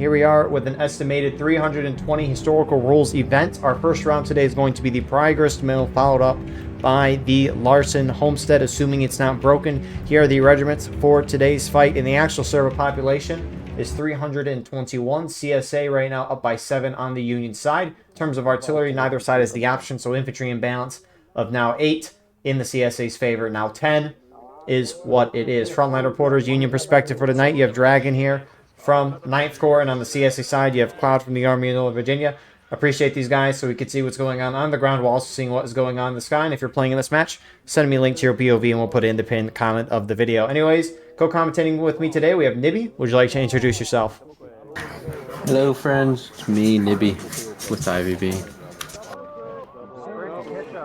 Here we are with an estimated 320 historical rules event. Our first round today is going to be the Pry Grist Mill, followed up by the Larsen Homestead, assuming it's not broken. Here are the regiments for today's fight. In the actual server population is 321. CSA right now up by 7 on the Union side. In terms of artillery, neither side has the option, so infantry imbalance of now 8 in the CSA's favor. Now 10 is what it is. Frontline reporters, Union perspective for tonight. You have Dragon here from 9th Corps, and on the CSA side, you have Cloud from the Army of Northern Virginia. Appreciate these guys so we can see what's going on the ground while also seeing what is going on in the sky. And if you're playing in this match, send me a link to your POV and we'll put it in the pinned comment of the video. Anyways, co-commentating with me today, we have Nibby. Would you like to introduce yourself? Hello, friends. It's me, Nibby, with IVB.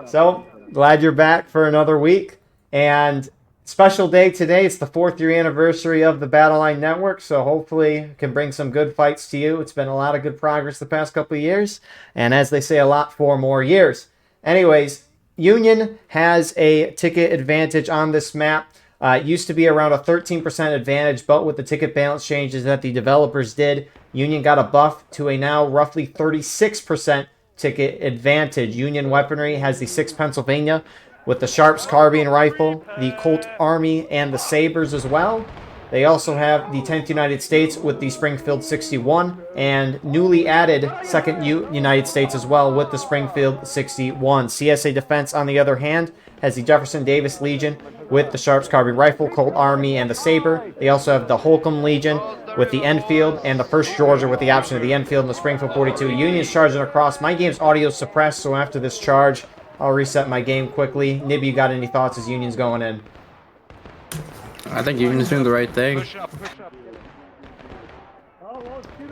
So, glad you're back for another week. And special day today. It's the 4th year anniversary of the Battle Line Network, so hopefully can bring some good fights to you. It's been a lot of good progress the past couple of years, and as they say, a lot for more years. Anyways, Union has a ticket advantage on this map. It used to be around a 13% advantage, but with the ticket balance changes that the developers did, Union got a buff to a now roughly 36% ticket advantage. Union weaponry has the 6th Pennsylvania, with the Sharps carbine rifle, the Colt Army, and the Sabres as well. They also have the 10th United States with the Springfield 61, and newly added 2nd United States as well with the Springfield 61. CSA Defense, on the other hand, has the Jefferson Davis Legion with the Sharps carbine rifle, Colt Army, and the Sabre. They also have the Holcomb Legion with the Enfield, and the 1st Georgia with the option of the Enfield and the Springfield 42. Union's charging across. My game's audio suppressed, so after this charge, I'll reset my game quickly. Nibby, you got any thoughts as Union's going in? I think Union's doing the right thing.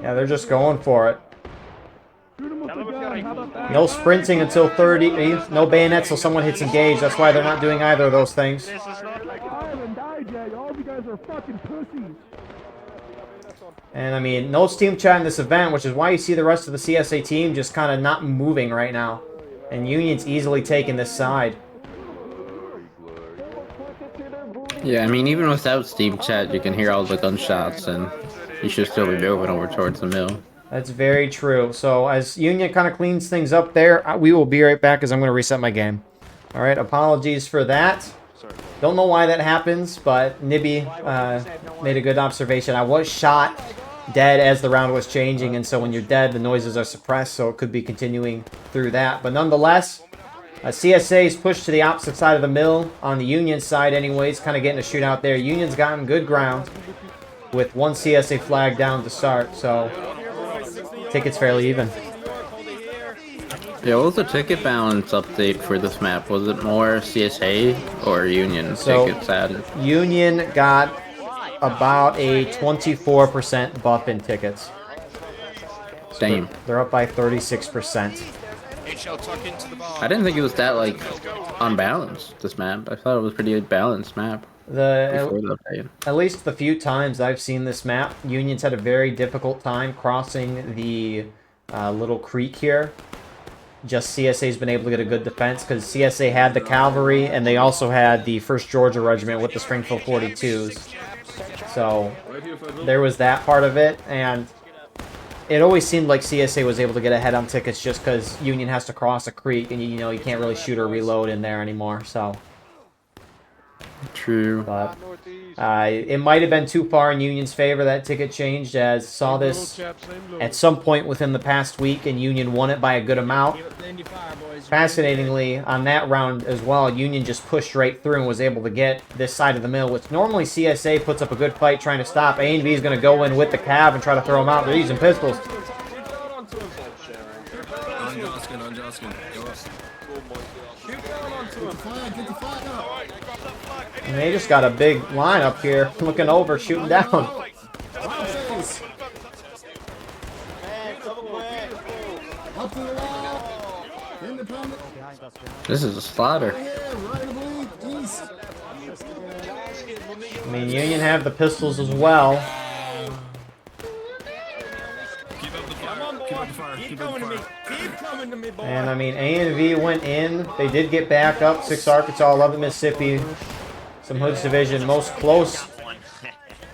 Yeah, they're just going for it. No sprinting until 30. No bayonets till someone hits engage. That's why they're not doing either of those things. And I mean, no team chat in this event, which is why you see the rest of the CSA team just kind of not moving right now. And Union's easily taking this side. Yeah, I mean, even without Steam chat, you can hear all the gunshots, and you should still be moving over towards the mill. That's very true. So as Union kind of cleans things up there, we will be right back as I'm going to reset my game. All right, apologies for that. Don't know why that happens, but Nibby made a good observation. I was shot dead as the round was changing, and so when you're dead, the noises are suppressed, so it could be continuing through that. But nonetheless, CSA is pushed to the opposite side of the mill on the Union side anyways, kind of getting a shootout there. Union's gotten good ground with one CSA flag down to start, so ticket's fairly even. Yeah, what was the ticket balance update for this map? Was it more CSA or Union tickets added? Union got about a 24% buff in tickets. Damn. They're up by 36%. I didn't think it was that, like, unbalanced, this map. I thought it was a pretty balanced map. At least the few times I've seen this map, Union's had a very difficult time crossing the little creek here. Just CSA's been able to get a good defense because CSA had the cavalry and they also had the 1st Georgia Regiment with the Springfield 42s. So there was that part of it, and it always seemed like CSA was able to get ahead on tickets just because Union has to cross a creek and you know you can't really shoot or reload in there anymore. So true. But it might have been too far in Union's favor. That ticket changed, as saw this at some point within the past week, and Union won it by a good amount. Fascinatingly, on that round as well, Union just pushed right through and was able to get this side of the mill, which normally CSA puts up a good fight trying to stop. A and B is going to go in with the cab and try to throw them out. They're using pistols. And they just got a big line up here, looking over, shooting down. This is a slaughter. I mean, Union have the pistols as well. And I mean, A and V went in. They did get back up. 6 Arkansas, 11 Mississippi. Some Hood's Division, most close.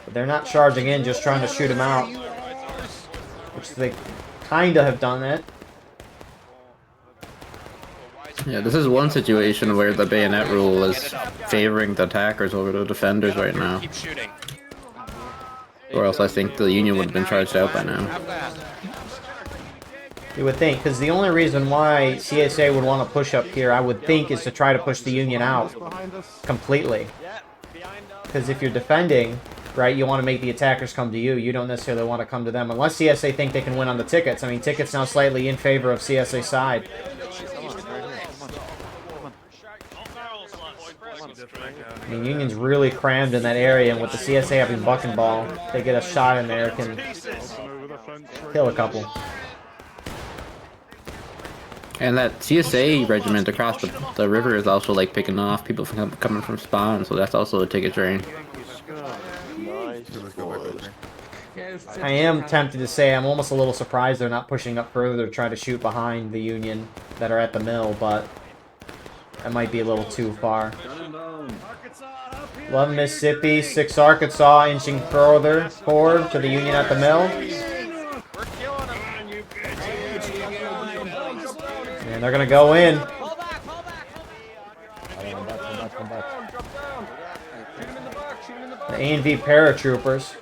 But they're not charging in, just trying to shoot them out. which they kind of have done it. Yeah, this is one situation where the bayonet rule is favoring the attackers over the defenders right now. Or else I think the Union would have been charged out by now. You would think, because the only reason why CSA would want to push up here, I would think, is to try to push the Union out completely. Because if you're defending, right, you want to make the attackers come to you. You don't necessarily want to come to them, unless CSA think they can win on the tickets. I mean, tickets now slightly in favor of CSA side. I mean, Union's really crammed in that area, and with the CSA having buck and ball, they get a shot in there, can kill a couple. And that CSA regiment across the river is also like picking off people from coming from spawn, so that's also a ticket drain. I am tempted to say I'm almost a little surprised they're not pushing up further to try to shoot behind the Union that are at the mill, but that might be a little too far. 11 Mississippi, 6 Arkansas inching further forward to the Union at the mill. And they're going to go in. The A&V paratroopers.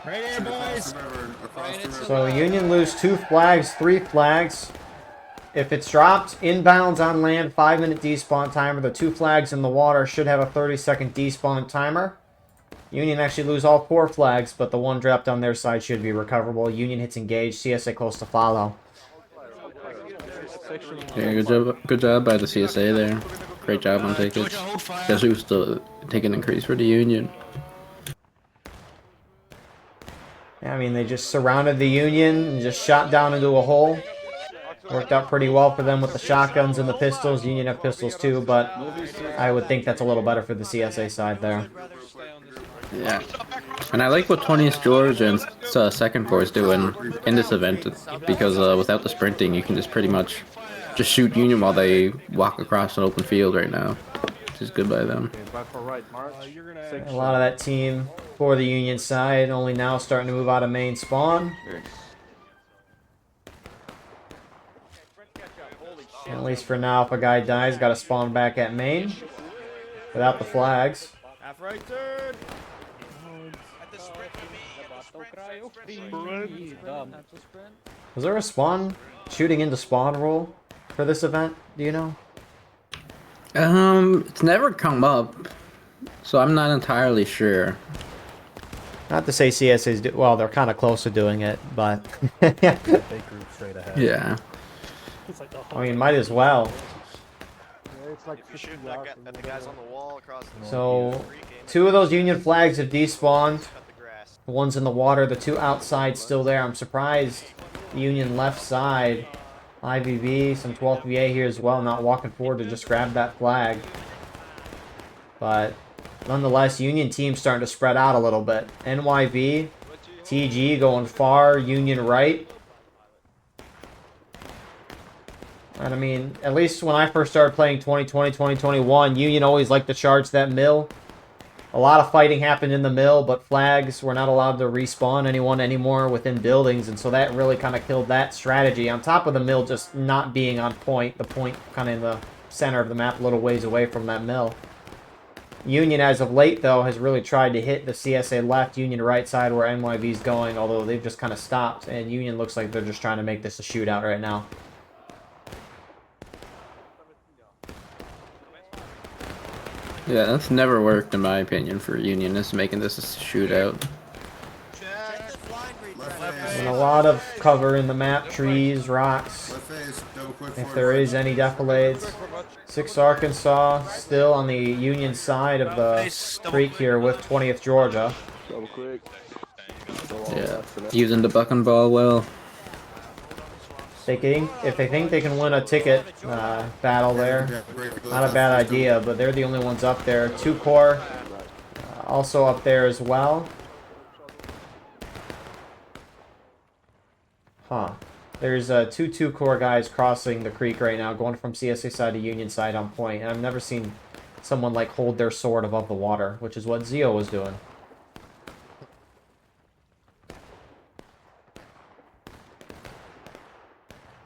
Right here, boys. So Union lose 2 flags, 3 flags. If it's dropped inbounds on land, 5-minute despawn timer. The 2 flags in the water should have a 30-second despawn timer. Union actually lose all 4 flags, but the one dropped on their side should be recoverable. Union hits engage, CSA close to follow. Yeah, good job by the CSA there. Great job on tickets. Guess who's still taking increase for the Union? Yeah, I mean, they just surrounded the Union and just shot down into a hole. Worked out pretty well for them with the shotguns and the pistols. Union have pistols too, but I would think that's a little better for the CSA side there. Yeah. And I like what 20th George and 2nd Corps is doing in this event, because without the sprinting, you can just pretty much just shoot Union while they walk across an open field right now, which is good by them. A lot of that team for the Union side only now starting to move out of main spawn. And at least for now, if a guy dies, got to spawn back at main without the flags. Was there a spawn shooting into spawn rule for this event? Do you know? It's never come up, so I'm not entirely sure. Not to say CSA's do well, they're kind of close to doing it, but yeah. I mean, might as well. So, 2 of those Union flags have despawned. The one's in the water, the 2 outside still there. I'm surprised the Union left side, IVV, some 12th VA here as well, not walking forward to just grab that flag. But nonetheless, Union team starting to spread out a little bit. NYV, TG going far, Union right. And I mean, at least when I first started playing 2020, 2021, Union always liked to charge that mill. A lot of fighting happened in the mill, but flags were not allowed to respawn anyone anymore within buildings, and so that really kind of killed that strategy. On top of the mill just not being on point, the point kind of in the center of the map, a little ways away from that mill. Union, as of late, though, has really tried to hit the CSA left, Union right side where NYV's going, although they've just kind of stopped, and Union looks like they're just trying to make this a shootout right now. Yeah, that's never worked in my opinion for Union, is making this a shootout. And a lot of cover in the map, trees, rocks, if there is any defilades. 6 Arkansas still on the Union side of the creek here with 20th Georgia. Yeah, using the buck and ball well. If they think they can win a ticket battle there, not a bad idea, but they're the only ones up there. 2 Corps also up there as well. Huh. There's 2 Corps guys crossing the creek right now, going from CSA side to Union side on point. And I've never seen someone like hold their sword above the water, which is what Zio was doing.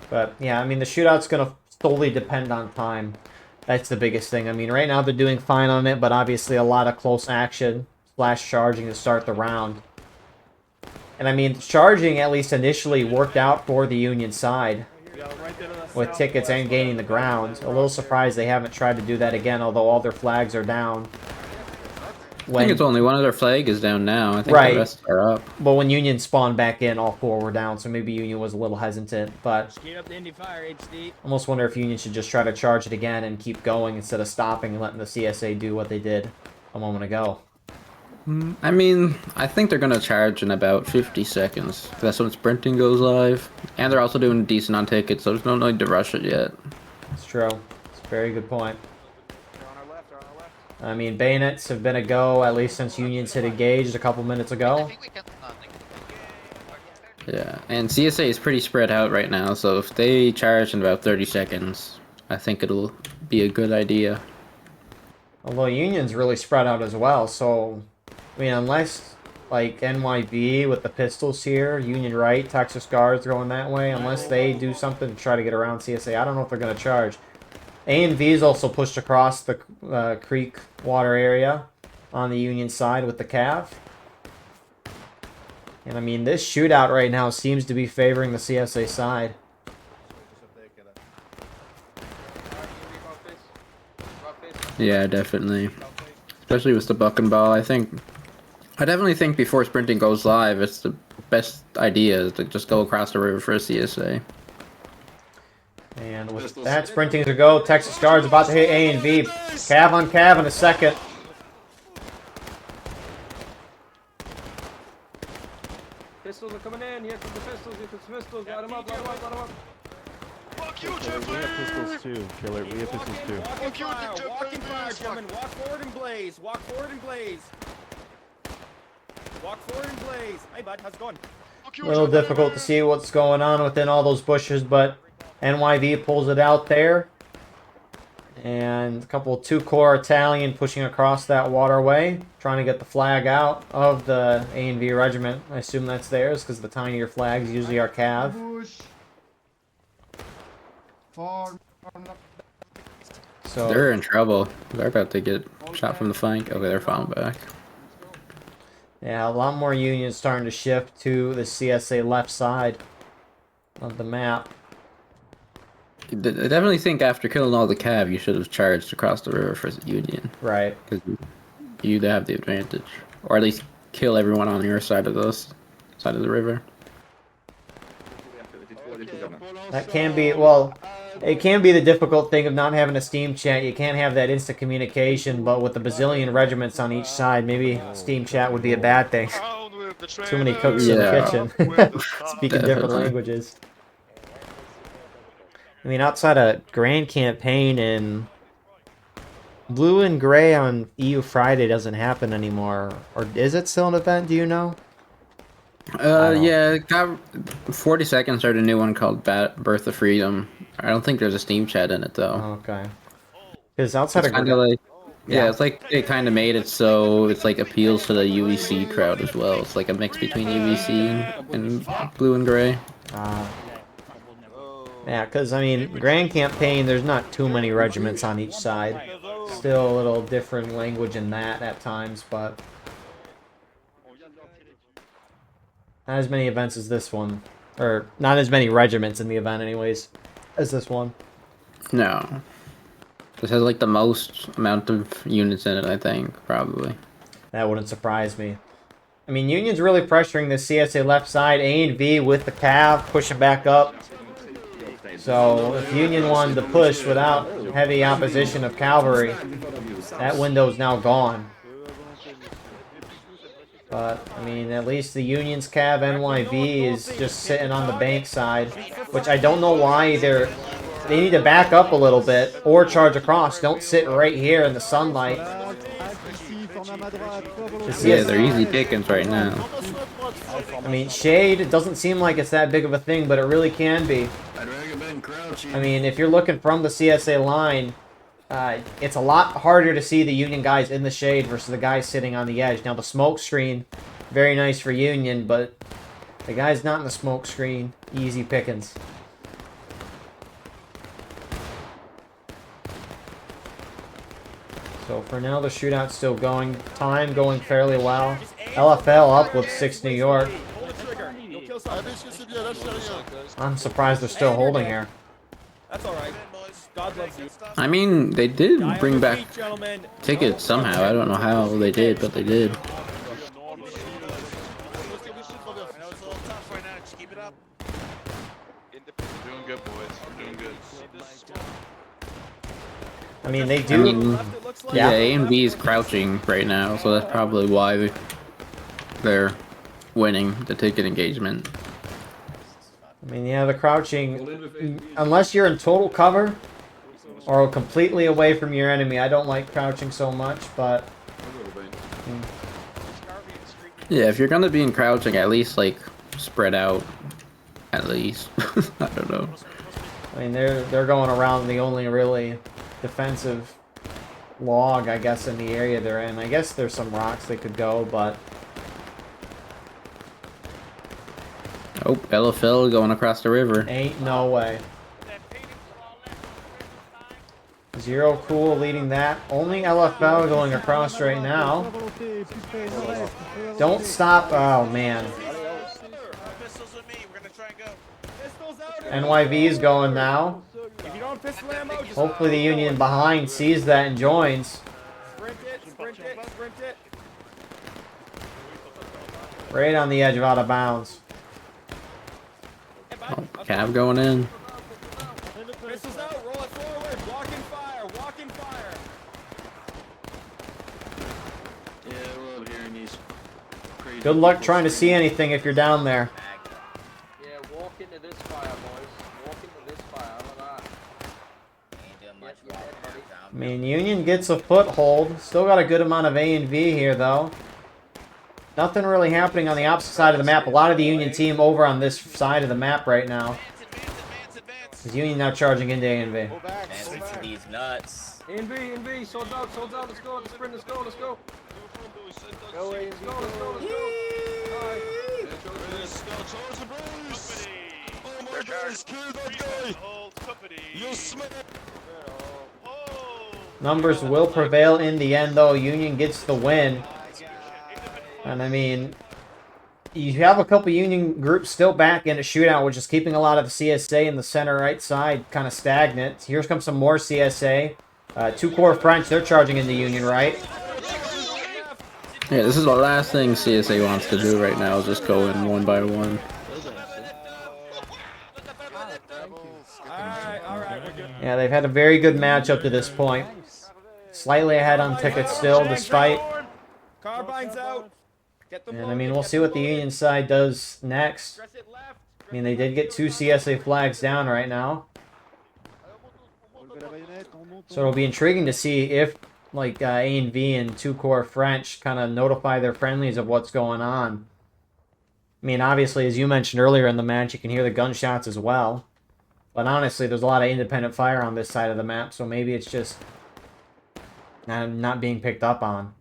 But yeah, I mean, the shootout's going to solely depend on time. That's the biggest thing. I mean, right now they're doing fine on it, but obviously a lot of close action / charging to start the round. And I mean, charging at least initially worked out for the Union side with tickets and gaining the ground. A little surprised they haven't tried to do that again, although all their flags are down. I think it's only one of their flag is down now. I think Right. the rest are up. But when Union spawned back in, all 4 were down, so maybe Union was a little hesitant. But almost wonder if Union should just try to charge it again and keep going instead of stopping and letting the CSA do what they did a moment ago. I mean, I think they're going to charge in about 50 seconds. That's when sprinting goes live. And they're also doing decent on tickets, so there's no need to rush it yet. It's true. It's a very good point. I mean, bayonets have been a go, at least since Union's hit engaged a couple minutes ago. Yeah, and CSA is pretty spread out right now, so if they charge in about 30 seconds, I think it'll be a good idea. Although Union's really spread out as well, so, I mean, unless, like, NYB with the pistols here, Union right, Texas Guards going that way, unless they do something to try to get around CSA, I don't know if they're going to charge. A&V is also pushed across the creek water area on the Union side with the Cav. And I mean, this shootout right now seems to be favoring the CSA side. Yeah, definitely. Especially with the buck and ball. I definitely think before sprinting goes live, it's the best idea to just go across the river for a CSA. And with that, sprinting to go. Texas Guards about to hit A&V. Cav on Cav in a second. Pistols are coming in. Yes, the pistols. Yes, the pistols. Got them up. Got them up. Got them up. Fuck you, We have pistols too, Killer. We have pistols too. Walking fire, gentlemen. Walk forward and blaze. Walk forward and blaze. Walk forward and blaze. Hey, bud, how's it going? A little difficult to see what's going on within all those bushes, but NYV pulls it out there. And a couple 2-corps Italian pushing across that waterway, trying to get the flag out of the A&V regiment. I assume that's theirs, because the tinier flags usually are Cav. So They're in trouble. They're about to get shot from the flank. Okay, they're falling back. yeah, a lot more Unions starting to shift to the CSA left side of the map. I definitely think after killing all the Cav, you should have charged across the river for the Union. Right. Because you'd have the advantage. Or at least kill everyone on your side of the river. That can be, well, it can be the difficult thing of not having a Steam chat. You can't have that instant communication, but with the bazillion regiments on each side, maybe Steam chat would be a bad thing. Too many cooks in the kitchen. Speaking different languages. I mean, outside of Grand Campaign and Blue and Gray on EU Friday doesn't happen anymore. Or is it still an event, do you know? Yeah, it got 40 seconds started a new one called Birth of Freedom. I don't think there's a Steam chat in it though. Okay. Because outside It's of kind of like, yeah, it's like they kind of made it so it's like appeals to the UEC crowd as well. It's like a mix between UEC and Blue and Gray. Yeah, because, I mean, Grand Campaign, there's not too many regiments on each side. Still a little different language in that at times, but not as many events as this one. Or, not as many regiments in the event, anyways, as this one. No. This has like the most amount of units in it, I think, probably. That wouldn't surprise me. I mean, Union's really pressuring the CSA left side. A&V with the Cav pushing back up. So, if Union wanted to push without heavy opposition of cavalry, that window's now gone. But, I mean, at least the Union's Cav NYV is just sitting on the bank side, which I don't know why they need to back up a little bit or charge across. Don't sit right here in the sunlight. Yeah, they're easy pickings right now. I mean, shade, it doesn't seem like it's that big of a thing, but it really can be. I mean, if you're looking from the CSA line, it's a lot harder to see the Union guys in the shade versus the guys sitting on the edge. Now the smoke screen, very nice for Union, but the guys not in the smoke screen, easy pickings. So for now, the shootout's still going. Time going fairly well. LFL up with 6 New York. I'm surprised they're still holding here. That's all right. God loves you. I mean, they did bring back tickets somehow. I don't know how they did, but they did. Doing good, boys. We're doing good. I mean, they I do. mean, yeah, A and B is crouching right now, so that's probably why they're winning the ticket engagement. I mean, yeah, the crouching, unless you're in total cover or completely away from your enemy, I don't like crouching so much, but... Yeah, if you're gonna be in crouching, at least, like, spread out. At least. I don't know. I mean, they're going around the only really defensive log, I guess, in the area they're in. I guess there's some rocks they could go, but... Oh, LFL going across the river. Ain't no way. Zero Cool leading that. Only LFL going across right now. Don't stop. Oh, man. NYV is going now. Hopefully the Union behind sees that and joins. Right on the edge of out of bounds. Oh, cab going in. Pistols out, roll it forward, walking fire, walking fire. Yeah, we're over here in these crazy. Good luck trying to see anything if you're down there. Yeah, walk into this fire, boys. Walk into this fire. How about that? I mean, Union gets a foothold. Still got a good amount of A and V here, though. Nothing really happening on the opposite side of the map. A lot of the Union team over on this side of the map right now. Is Union now charging into A and V? These nuts. A and B, swords out, let's go, let's sprint, let's go, let's go. Go, A and B, go, let's go, let's go. Oh my gosh, kill that guy! You smack! Numbers will prevail in the end, though. Union gets the win. And I mean, you have a couple Union groups still back in a shootout, which is keeping a lot of the CSA in the center right side kind of stagnant. Here comes some more CSA. 2 Corps French, they're charging into Union right. Yeah, this is the last thing CSA wants to do right now, is just go in one by one. Yeah, they've had a very good match up to this point. Slightly ahead on tickets still, despite... Carbines out. And I mean, we'll see what the Union side does next. I mean, they did get 2 CSA flags down right now. So it'll be intriguing to see if, like, A and V and 2 Corps French kind of notify their friendlies of what's going on. I mean, obviously, as you mentioned earlier in the match, you can hear the gunshots as well. But honestly, there's a lot of independent fire on this side of the map, so maybe it's just not being picked up on.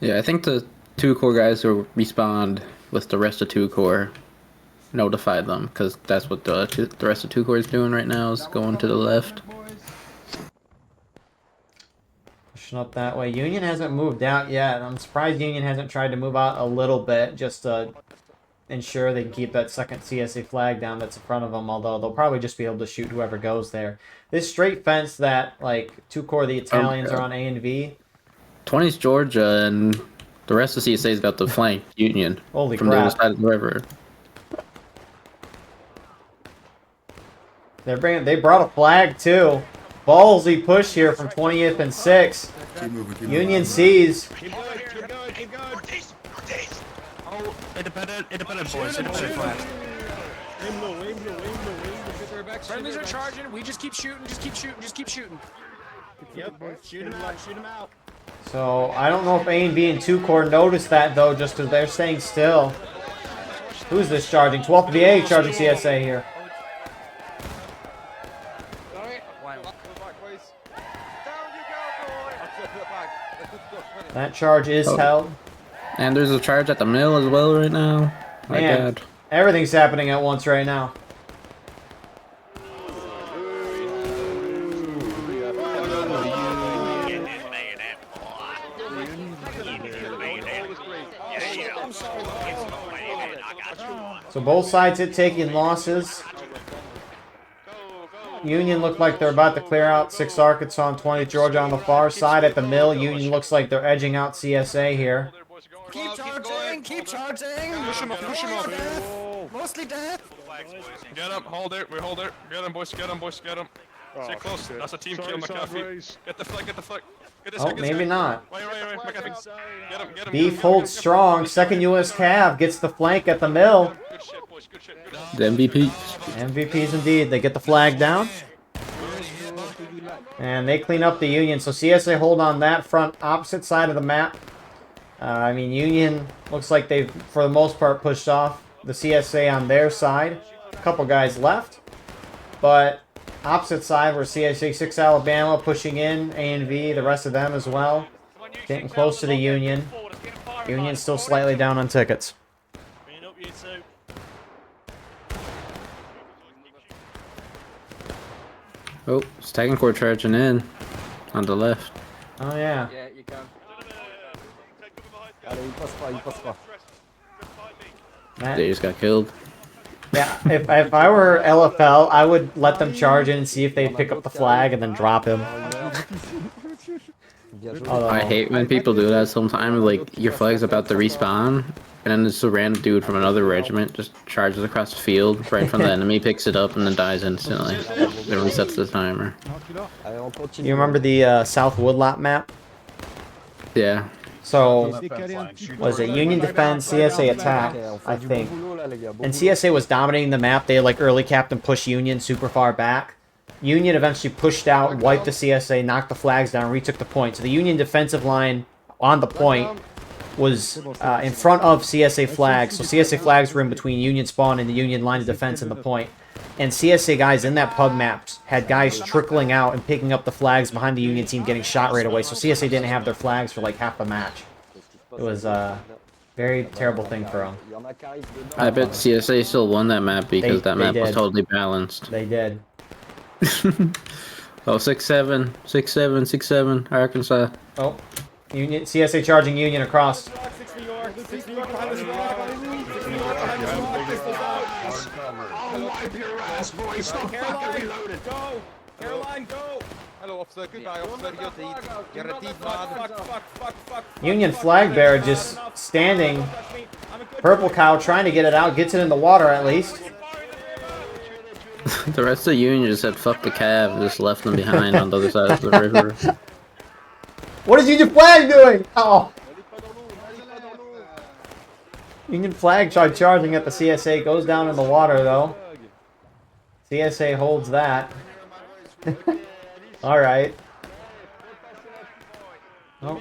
Yeah, I think the 2 Corps guys will respond with the rest of 2 Corps. Notify them, because that's what the rest of 2 Corps is doing right now, is going to the left. Pushing up that way. Union hasn't moved out yet. I'm surprised Union hasn't tried to move out a little bit, just to ensure they can keep that second CSA flag down that's in front of them, although they'll probably just be able to shoot whoever goes there. This straight fence that, like, 2 Corps, the Italians are on A and V. 20's Georgia, and the rest of CSA is about to flank Union Holy from the crap. other side of the river. They brought a flag too. Ballsy push here from 20th and 6. Union sees. Oh, independent boys, independent flags. Friendlies are charging. We just keep shooting. Just keep shooting. Just keep shooting. Yep, shoot him out. So I don't know if A and B and 2 Corps noticed that though, just because they're staying still. Who's this charging? 12th VA charging CSA here. That charge is held. And there's a charge at the mill as well right now. My Man, God. everything's happening at once right now. So both sides had taken losses. Union looked like they're about to clear out 6 Arkansas and 20 Georgia on the far side. At the mill, Union looks like they're edging out CSA here. Keep charging! Keep charging! Push him up, push him up. Mostly death! Get him, hold it, we hold it. Get him, boys, get him, boys, get him. Stay close, that's a team kill, McAfee. Get the flag, get the flag. Oh, maybe not. Wait, McAfee. Get him, get him. Beef holds strong. 2nd U.S. Cav gets the flank at the mill. Good shit, boys, good shit, good shit. The MVP. MVPs indeed. They get the flag down. And they clean up the Union. So CSA hold on that front, opposite side of the map. I mean, Union looks like they've, for the most part, pushed off the CSA on their side. A couple guys left. But opposite side, where CSA 6 Alabama pushing in, A and V, the rest of them as well. Getting close to the Union. Union still slightly down on tickets. Oh, Stacking Core charging in on the left. Oh, yeah. Yeah, you can. Allez, il passe pas, il passe pas. Matt? They just got killed. Yeah, if I were LFL, I would let them charge in and see if they pick up the flag and then drop him. Although, I hate when people do that sometimes, like, your flag's about to respawn, and then this random dude from another regiment just charges across the field right in front of the enemy, picks it up, and then dies instantly. It resets the timer. You remember the South Woodlot map? Yeah. So, was it Union defense, CSA attack, I think. And CSA was dominating the map. They had like early captain push Union super far back. Union eventually pushed out, wiped the CSA, knocked the flags down, retook the point. So the Union defensive line on the point was in front of CSA flags. So CSA flags were in between Union spawn and the Union line of defense and the point. And CSA guys in that pub maps had guys trickling out and picking up the flags behind the Union team getting shot right away. So CSA didn't have their flags for like half the match. It was a very terrible thing for them. I bet CSA still won that map because that map was totally balanced. They did. Oh, 6-7, 6-7, 6-7, Arkansas. Oh, Union, CSA charging Union across. Union flag bearer just standing. Purple cow trying to get it out, gets it in the water at least. The rest of the Union just said fuck the cab and just left them behind on the other side of the river. What is Union flag doing? Oh. Union flag tried charging at the CSA, goes down in the water though. CSA holds that. Alright. Oh,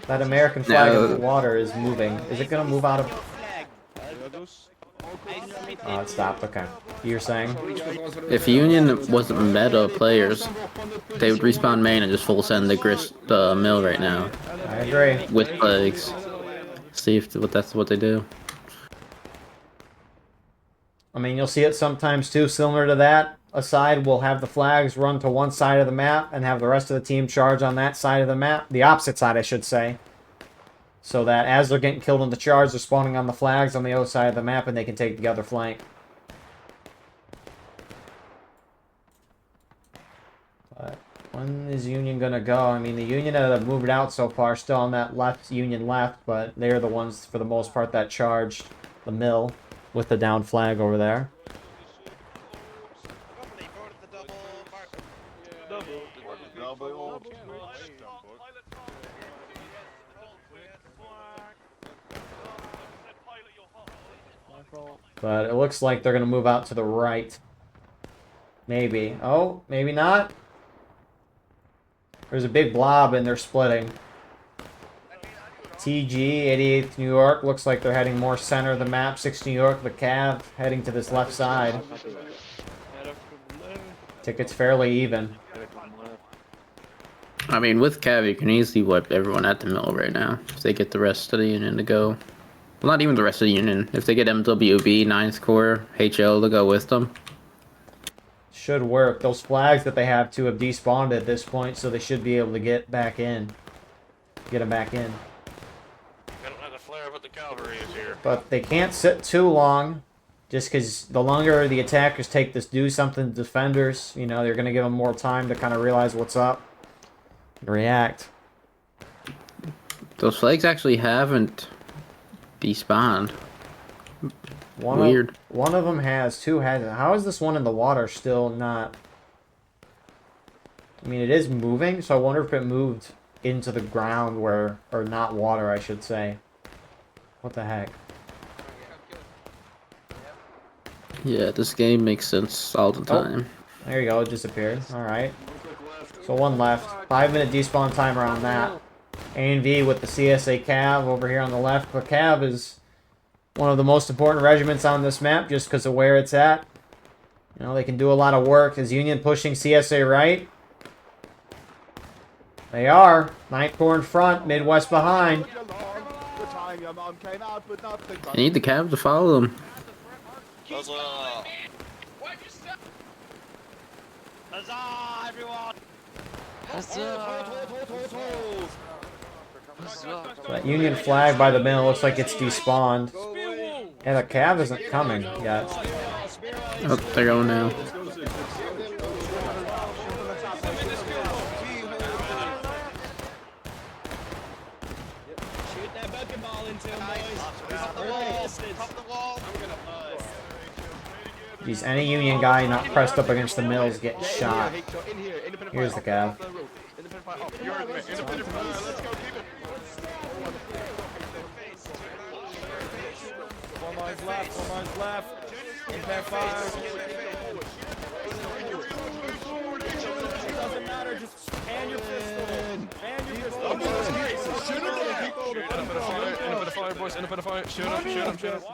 that American flag in the water is moving. Is it going to move out of... Oh, it stopped. Okay. You're saying? If Union wasn't meta players, they would respawn main and just full send the grist mill right now. I agree. With flags. See if that's what they do. I mean, you'll see it sometimes too, similar to that. A side will have the flags run to one side of the map and have the rest of the team charge on that side of the map. The opposite side, I should say. So that as they're getting killed in the charge, they're spawning on the flags on the other side of the map and they can take the other flank. But when is Union going to go? I mean, the Union that have moved out so far still on that left, Union left, but they're the ones, for the most part, that charged the mill with the down flag over there. But it looks like they're going to move out to the right. Maybe. Oh, maybe not. There's a big blob and they're splitting. TG, 88th New York. Looks like they're heading more center of the map. 6th New York, the Cav, heading to this left side. Tickets fairly even. I mean, with Cav, you can easily wipe everyone at the mill right now if they get the rest of the Union to go. Well, not even the rest of the Union. If they get MWB, 9th Corps, HL to go with them. Should work. Those flags that they have to have despawned at this point, so they should be able to get back in. Get them back in. I don't have the flare, but the cavalry is here. But they can't sit too long, just because the longer the attackers take this do something to defenders, you know, they're going to give them more time to kind of realize what's up and react. Those flags actually haven't despawned. Weird. One of them has, two hasn't. How is this one in the water still not... I mean, it is moving, so I wonder if it moved into the ground where... Or not water, I should say. What the heck? Yeah, this game makes sense all the time. Oh, there you go, it disappeared. Alright. So one left. 5-minute despawn timer on that. A&V with the CSA Cav over here on the left. But Cav is one of the most important regiments on this map just because of where it's at. You know, they can do a lot of work. Is Union pushing CSA right? They are. 9th Corps in front, Midwest behind. You need the Cav to follow them. Huzzah! Huzzah, everyone! That Union flag by the mill looks like it's despawned. And the Cav isn't coming yet. Oh, they're going now. Geez, any Union guy not pressed up against the mills getting shot. Here's the Cav. Four miles left. Impact fire. Doesn't matter, just hand your pistol. Hand your pistol. Shoot him! In a bit of fire, boys. In a bit of fire. Shoot him.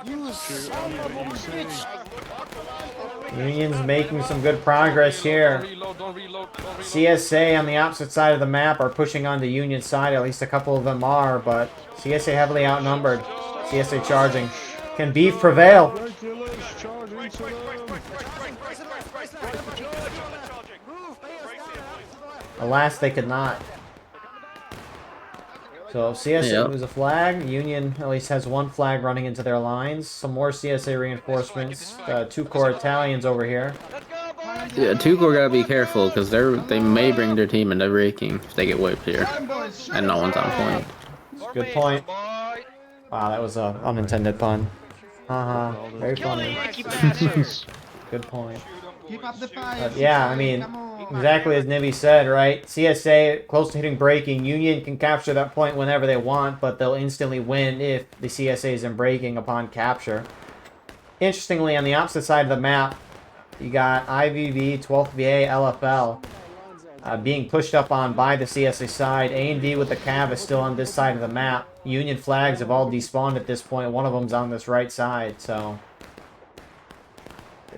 You son of a bitch. Union's making some good progress here. Don't reload. CSA on the opposite side of the map are pushing on the Union side. At least a couple of them are, but CSA heavily outnumbered. CSA charging. Can beef prevail? Alas, they could not. So CSA moves a flag. Union at least has one flag running into their lines. Some more CSA reinforcements. 2 Corps Italians over here. Yeah, 2 Corps gotta be careful because they may bring their team into breaking if they get wiped here, and no one's on point. Good point. Wow, that was an unintended pun. Very funny. Good point. But yeah, I mean, exactly as Nibby said, right? CSA close to hitting breaking. Union can capture that point whenever they want, but they'll instantly win if the CSA is in breaking upon capture. Interestingly, on the opposite side of the map, you got IVV, 12th VA, LFL being pushed up on by the CSA side. A&V with the Cav is still on this side of the map. Union flags have all despawned at this point. One of them's on this right side, so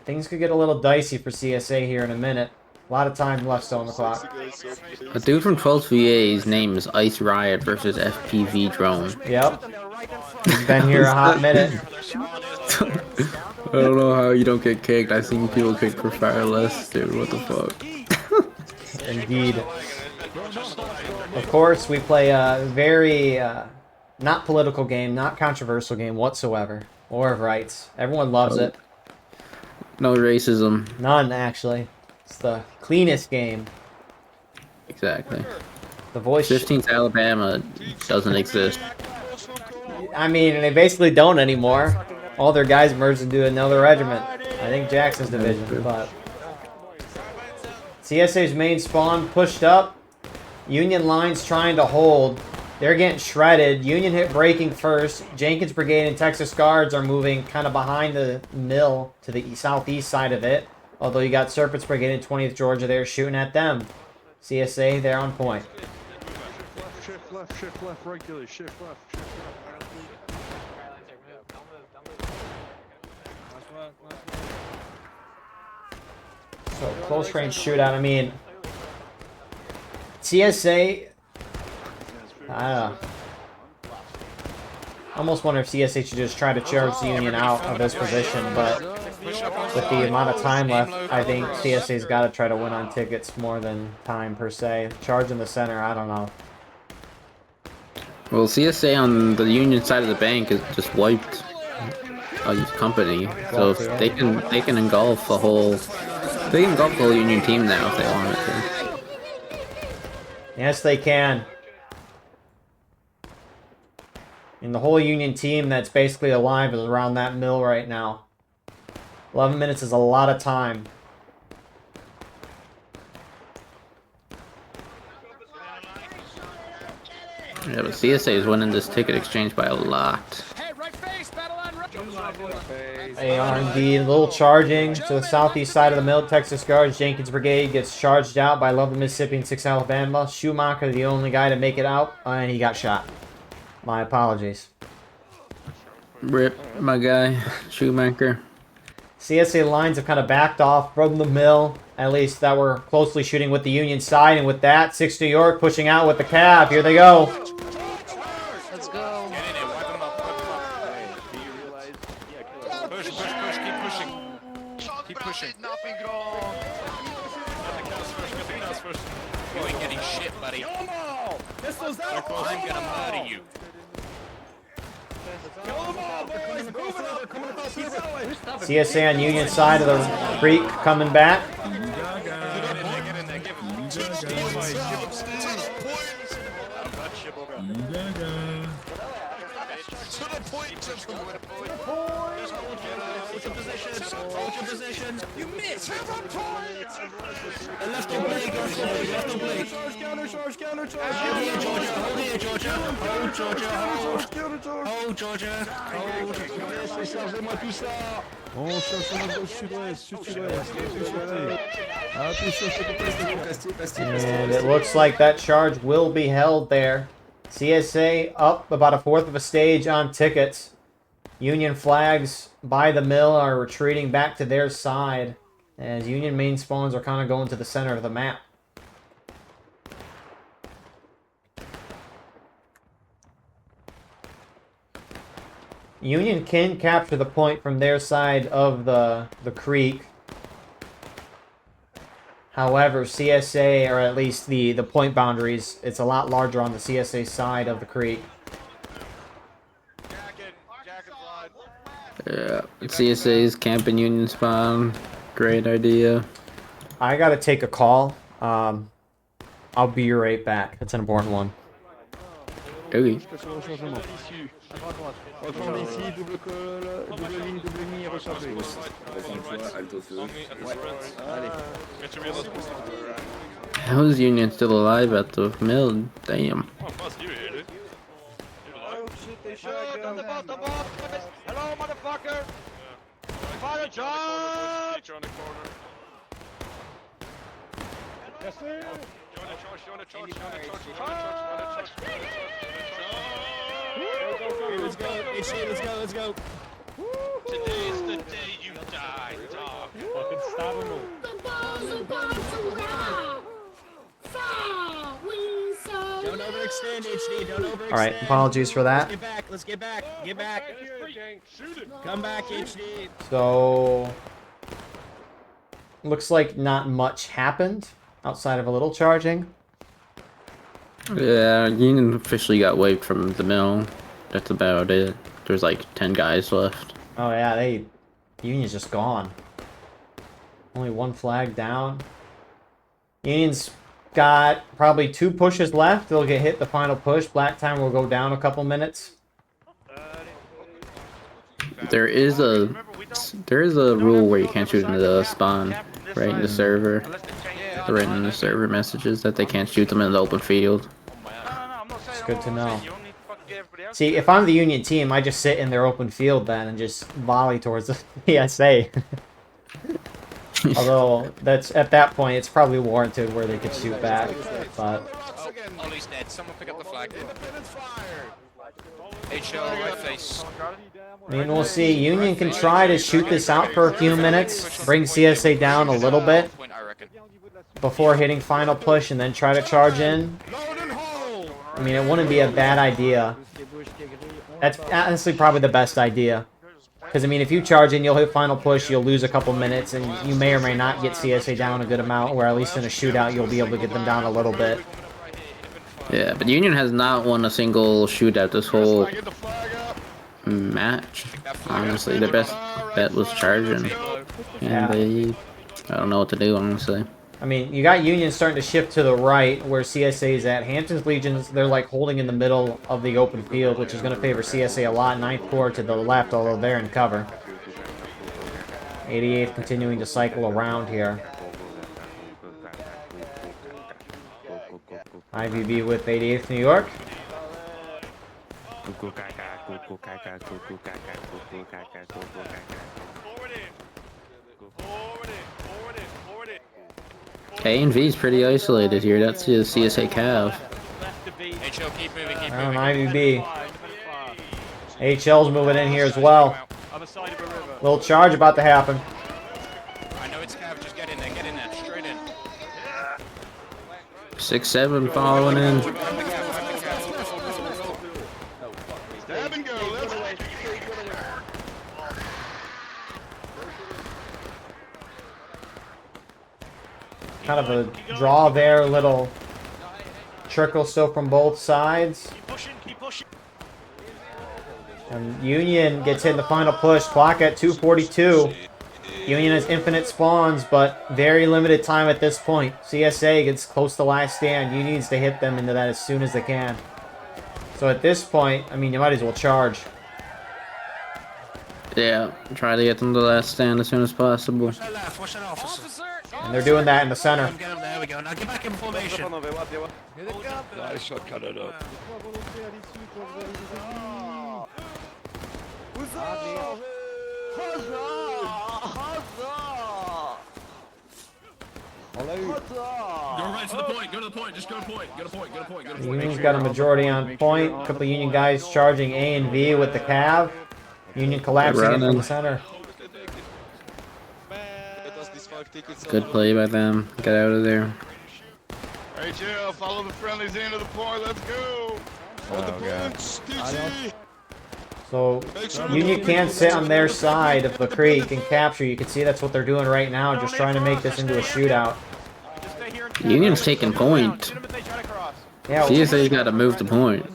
things could get a little dicey for CSA here in a minute. A lot of time left still on the clock. A dude from 12th VA's name is Ice Riot versus FPV Drone. Yep. He's been here a hot minute. I don't know how you don't get kicked. I've seen people kicked for fireless, dude. What the fuck? Indeed. Of course, we play a very not political game, not controversial game whatsoever. War of Rights. Everyone loves it. No racism. None, actually. It's the cleanest game. Exactly. The voice. 15th Alabama doesn't exist. I mean, they basically don't anymore. All their guys merged into another regiment. I think Jackson's division, but CSA's main spawn pushed up. Union lines trying to hold. They're getting shredded. Union hit breaking first. Jenkins Brigade and Texas Guards are moving kind of behind the mill to the southeast side of it. Although you got Serpents Brigade and 20th Georgia there shooting at them. CSA, they're on point. Shift left, regularly, shift left. So, close range shootout, I mean, CSA, I almost wonder if CSA should just try to charge the Union out of this position, but with the amount of time left, I think CSA's got to try to win on tickets more than time per se. Charge in the center, I don't know. Well, CSA on the Union side of the bank is just wiped a company, so if they can engulf the whole Union team now if they wanted to. Yes, they can. And the whole Union team that's basically alive is around that mill right now. 11 minutes is a lot of time. Yeah, but CSA is winning this ticket exchange by a lot. Hey, right face, battle on right. They are indeed a little charging to the southeast side of the mill. Texas Guards, Jenkins Brigade gets charged out by Love the Mississippi and 6 Alabama. Schumacher, the only guy to make it out, and he got shot. My apologies. Rip, my guy, Schumacher. CSA lines have kind of backed off from the mill, at least that were closely shooting with the Union side, and with that, 6 New York pushing out with the cab. Here they go. Let's go. Get in there, wipe them up, wipe them up. Hey, do you realize? Yeah, push, push, push, keep pushing. Keep pushing. Nothing wrong. Get the cows first, get the cows first. You ain't getting shit, buddy. Pistols out. I'm gonna murder you. CSA on Union side of the creek coming back. Get in there, give him. To the point. Hold your positions. You missed. Left your blade, left your blade. Counter charge. Hold here, Georgia. Hold Georgia. Hold Georgia. Chargez-moi tout ça. On cherche dans le sud-ouest, Attention, And it looks like that charge will be held there. CSA up about a fourth of a stage on tickets. Union flags by the mill are retreating back to their side as Union main spawns are kind of going to the center of the map. Union can capture the point from their side of the creek. However, CSA, or at least the point boundaries, it's a lot larger on the CSA side of the creek. Yeah, CSA's camping Union spawn. Great idea. I gotta take a call. I'll be right back. It's an important one. Okay. Retournez ici, double call, double ligne, rechargez. How's Union still alive at the mill? Damn. Hello, motherfucker! Fire charge! Let's go. Today's the day you die, dog. Fucking stab him all. The balls are about to rock. Fire, Windsor. Don't overextend, HD. Don't overextend. All right, apologies for that. Let's get back. Get back. Come back, HD. So, looks like not much happened outside of a little charging. Yeah, Union officially got wiped from the mill. That's about it. There's like 10 guys left. Oh yeah, Union's just gone. Only one flag down. Union's got probably 2 pushes left. They'll get hit the final push. Black time will go down a couple minutes. There is a rule where you can't shoot into the spawn, right in the server. Right in the server messages that they can't shoot them in the open field. It's good to know. See, if I'm the Union team, I just sit in their open field then and just volley towards the PSA. Although that's at that point, it's probably warranted where they could shoot back. But Ollie's dead. Someone pick up the flag. HL right face. I mean, we'll see. Union can try to shoot this out for a few minutes, bring CSA down a little bit before hitting final push and then try to charge in. I mean, it wouldn't be a bad idea. That's honestly probably the best idea. Because, I mean, if you charge in, you'll hit final push, you'll lose a couple minutes, and you may or may not get CSA down a good amount, or at least in a shootout, you'll be able to get them down a little bit. Yeah, but Union has not won a single shootout this whole match. Honestly, their best bet was charging. And they... I don't know what to do, honestly. I mean, you got Union starting to shift to the right, where CSA is at. Hampton's Legions, they're like holding in the middle of the open field, which is going to favor CSA a lot. 9th Corps to the left, although they're in cover. 88th continuing to cycle around here. IVB with 88th New York. K and V is pretty isolated here. That's his CSA Cav. HL, keep moving, keep On moving. IVB. HL's moving in here as well. Little charge about to happen. I know it's Cav, just get in there, straight in. 6-7 following in. Stab and go, let's go. Kind of a draw there, a little trickle still from both sides. And Union gets hit in the final push. Clock at 2:42. Union has infinite spawns, but very limited time at this point. CSA gets close to last stand. Union needs to hit them into that as soon as they can. So at this point, I mean, you might as well charge. Yeah, try to get them to the last stand as soon as possible. Watch that officer. And they're doing that in the center. Get him, there we go. Now get back in formation. Nice shot, cut it up. Go right to the point. Go to the point. Just go to point. Go to point. Go to point. Go to point. Union's got a majority on point. A couple of Union guys charging A and V with the Cav. Union collapsing in from the center. Good play by them. Get out of there. HL, follow the friendlies into the point, let's go. Hold the punch, TC. So Union can't sit on their side of the creek and capture. You can see that's what they're doing right now, just trying to make this into a shootout. Union's taking point. Yeah, CSA got to move the point.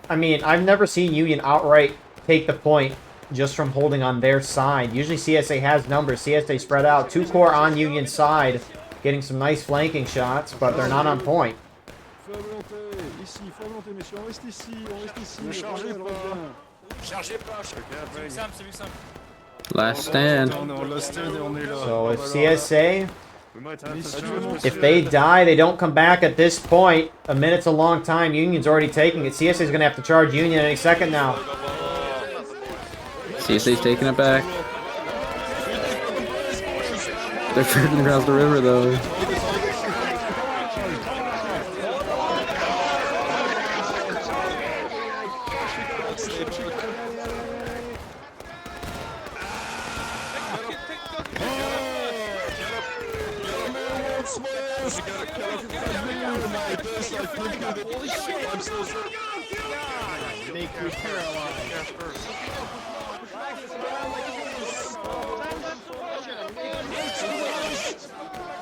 I mean, I've never seen Union outright take the point just from holding on their side. Usually CSA has numbers. CSA spread out. 2 Corps on Union's side, getting some nice flanking shots, but they're not on point. Last stand. So if CSA, if they die, they don't come back at this point. A minute's a long time. Union's already taking it. CSA's going to have to charge Union any second now. CSA's taking it back. They're tripping across the river though.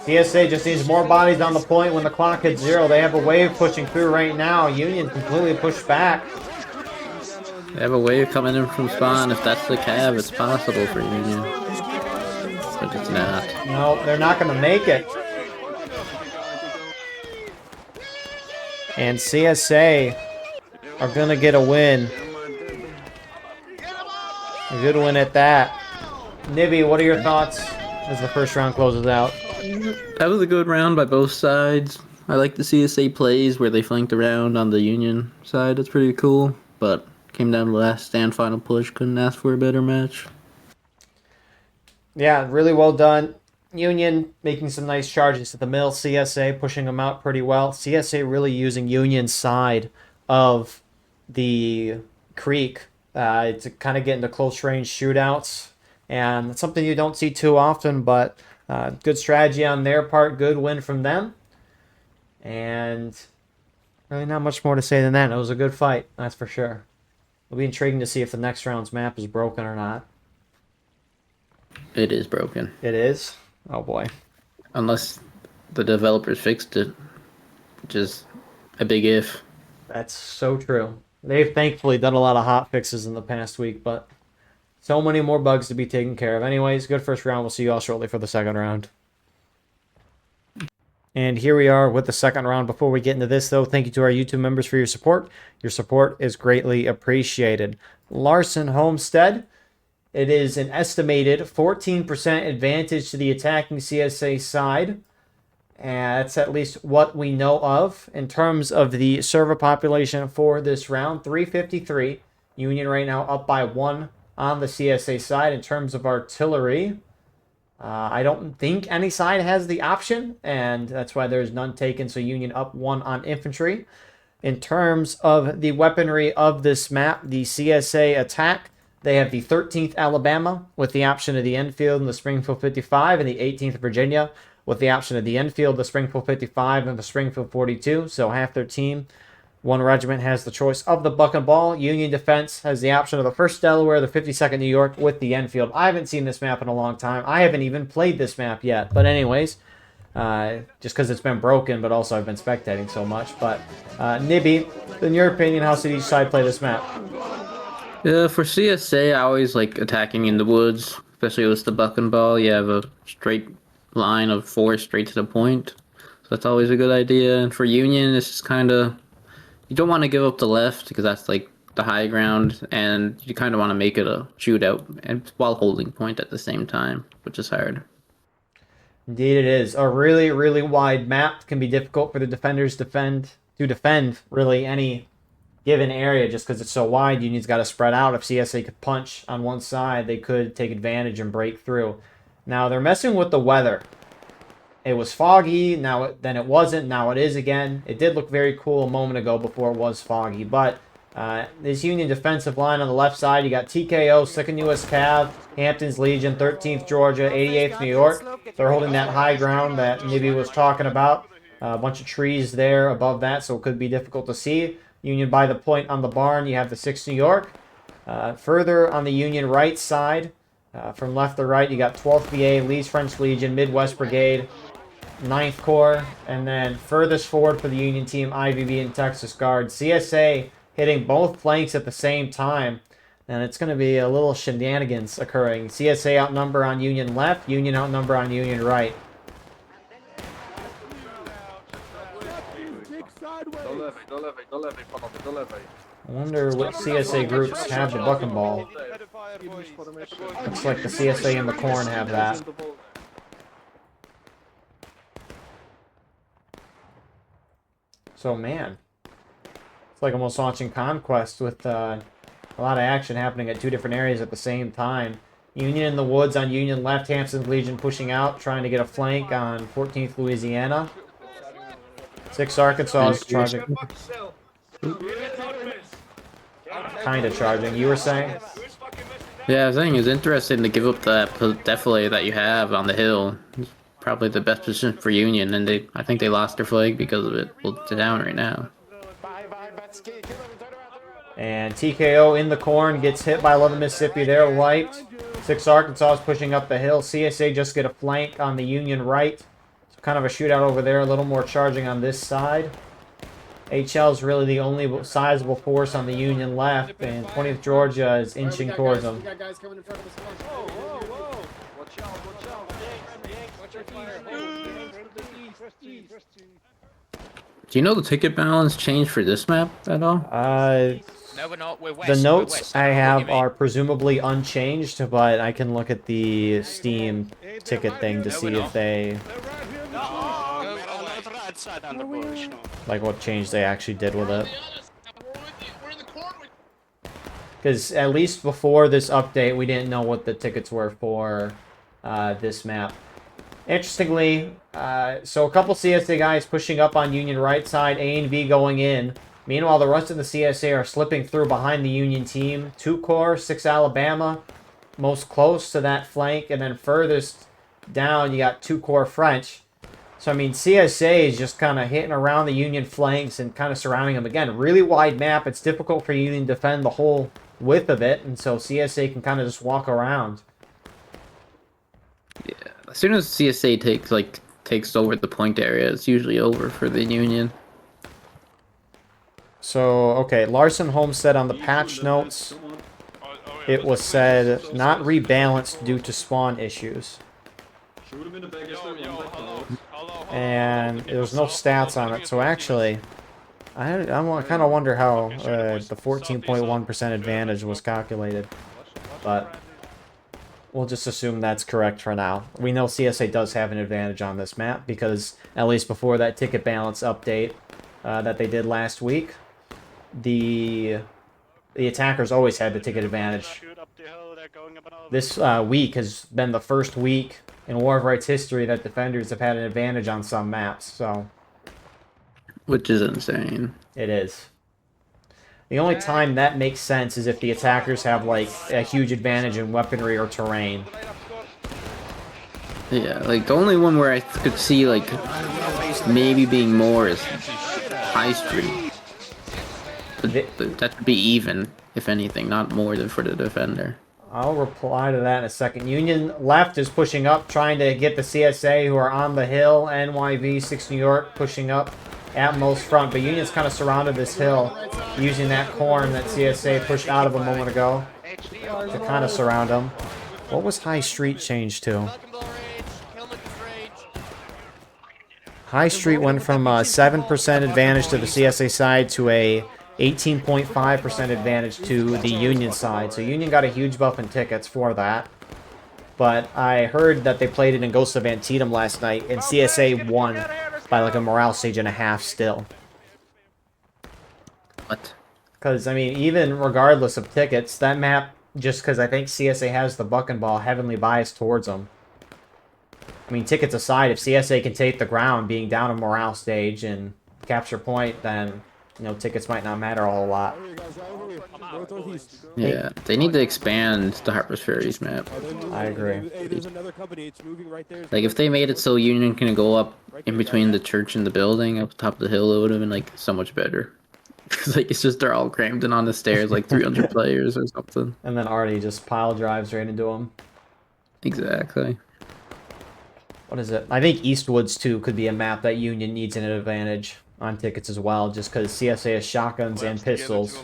CSA just needs more bodies on the point when the clock hits 0. They have a wave pushing through right now. Union completely pushed back. They have a wave coming in from spawn. If that's the Cav, it's possible for Union. But it's not. No, they're not going to make it. And CSA are going to get a win. A good win at that. Nibby, what are your thoughts as the first round closes out? That was a good round by both sides. I like the CSA plays where they flanked around on the Union side. That's pretty cool. But came down to the last stand, final push. Couldn't ask for a better match. Yeah, really well done. Union making some nice charges to the mill. CSA pushing them out pretty well. CSA really using Union's side of the creek to kind of get into close range shootouts. And it's something you don't see too often, but good strategy on their part. Good win from them. And really not much more to say than that. It was a good fight, that's for sure. It'll be intriguing to see if the next round's map is broken or not. It is broken. It is? Oh boy. Unless the developers fixed it, which is a big if. That's so true. They've thankfully done a lot of hot fixes in the past week, but so many more bugs to be taken care of. Anyways, good first round. We'll see you all shortly for the second round. And here we are with the second round. Before we get into this, though, thank you to our YouTube members for your support. Your support is greatly appreciated. Larsen Homestead. It is an estimated 14% advantage to the attacking CSA side. And that's at least what we know of. In terms of the server population for this round, 353. Union right now up by 1 on the CSA side. In terms of artillery, I don't think any side has the option, and that's why there's none taken, so Union up 1 on infantry. In terms of the weaponry of this map, the CSA attack, they have the 13th Alabama with the option of the Enfield and the Springfield 55, and the 18th Virginia with the option of the Enfield, the Springfield 55, and the Springfield 42, so half their team. One regiment has the choice of the buck and ball. Union Defense has the option of the 1st Delaware, the 52nd New York with the Enfield. I haven't seen this map in a long time. I haven't even played this map yet. But anyways, just because it's been broken, but also I've been spectating so much. But Nibby, in your opinion, how should each side play this map? Yeah, for CSA, I always like attacking in the woods, especially with the buck and ball. You have a straight line of 4 straight to the point. So that's always a good idea. And for Union, it's just kind of... You don't want to give up the left because that's like the high ground, and you kind of want to make it a shootout and while holding point at the same time, which is hard. Indeed it is. A really, really wide map can be difficult for the defenders to defend really any given area just because it's so wide. Union's got to spread out. If CSA could punch on one side, they could take advantage and break through. Now they're messing with the weather. It was foggy, then it wasn't, now it is again. It did look very cool a moment ago before it was foggy, but this Union defensive line on the left side, you got TKO, 2nd U.S. Cav, Hampton's Legion, 13th Georgia, 88th New York. They're holding that high ground that Nibby was talking about. A bunch of trees there above that, so it could be difficult to see. Union by the point on the barn, you have the 6th New York. Further on the Union right side, from left to right, you got 12th VA, Lee's French Legion, Midwest Brigade, 9th Corps, and then furthest forward for the Union team, IVB and Texas Guard. CSA hitting both flanks at the same time, and it's going to be a little shenanigans occurring. CSA outnumber on Union left, Union outnumber on Union right. I wonder what CSA groups have the buck and ball. Looks like the CSA and the Corn have that. So, man, it's like almost watching Conquest with a lot of action happening at 2 different areas at the same time. Union in the woods on Union left, Hampton's Legion pushing out, trying to get a flank on 14th Louisiana. 6th Arkansas is charging. Kind of charging, you were saying? Yeah, I was saying it's interesting to give up that defilade that you have on the hill. Probably the best position for Union, and I think they lost their flag because of it. Well, it's down right now. And TKO in the Corn gets hit by 11 Mississippi. They're wiped. 6th Arkansas is pushing up the hill. CSA just get a flank on the Union right. So kind of a shootout over there. A little more charging on this side. HL is really the only sizable force on the Union left, and 20th Georgia is inching towards them. Do you know the ticket balance changed for this map at all? No, we're not. We're west. The notes We're west. I have are presumably unchanged, but I can look at the Steam ticket thing to see if they... like what change they actually did with it. Because at least before this update, we didn't know what the tickets were for this map. Interestingly, so a couple CSA guys pushing up on Union right side, A and V going in. Meanwhile, the rest of the CSA are slipping through behind the Union team. 2 Corps, 6 Alabama, most close to that flank, and then furthest down you got 2 Corps French. So, I mean, CSA is just kind of hitting around the Union flanks and kind of surrounding them. Again, really wide map. It's difficult for Union to defend the whole width of it, and so CSA can kind of just walk around. Yeah, as soon as CSA takes over the point area, it's usually over for the Union. So, okay, Larsen Homestead on the patch notes. It was said not rebalanced due to spawn issues. And there was no stats on it, so actually, I kind of wonder how the 14.1% advantage was calculated. But we'll just assume that's correct for now. We know CSA does have an advantage on this map because, at least before that ticket balance update that they did last week, the attackers always had the ticket advantage. This week has been the first week in War of Rights history that defenders have had an advantage on some maps, so... Which is insane. It is. The only time that makes sense is if the attackers have, like, a huge advantage in weaponry or terrain. Yeah, like, the only one where I could see, like, maybe being more is High Street. But that would be even, if anything, not more than for the defender. I'll reply to that in a second. Union left is pushing up, trying to get the CSA who are on the hill. NYV, 6 New York, pushing up at most front. But Union's kind of surrounded this hill, using that corn that CSA pushed out of a moment ago to kind of surround them. What was High Street changed to? High Street went from 7% advantage to the CSA side to a 18.5% advantage to the Union side. So Union got a huge buff in tickets for that. But I heard that they played it in Ghosts of Antietam last night, and CSA won by like a morale stage and a half still. What? Because, I mean, even regardless of tickets, that map, just because I think CSA has the buck and ball heavily biased towards them. I mean, tickets aside, if CSA can take the ground being down a morale stage and capture point, then... you know, tickets might not matter a whole lot. Yeah, they need to expand the Harper's Ferry's map. I agree. Like, if they made it so Union can go up in between the church and the building up top of the hill, it would have been, like, so much better. Because, like, it's just they're all crammed in on the stairs, like 300 players or something. And then Artie just pile drives right into them. Exactly. What is it? I think Eastwoods, too, could be a map that Union needs an advantage on tickets as well, just because CSA has shotguns and pistols.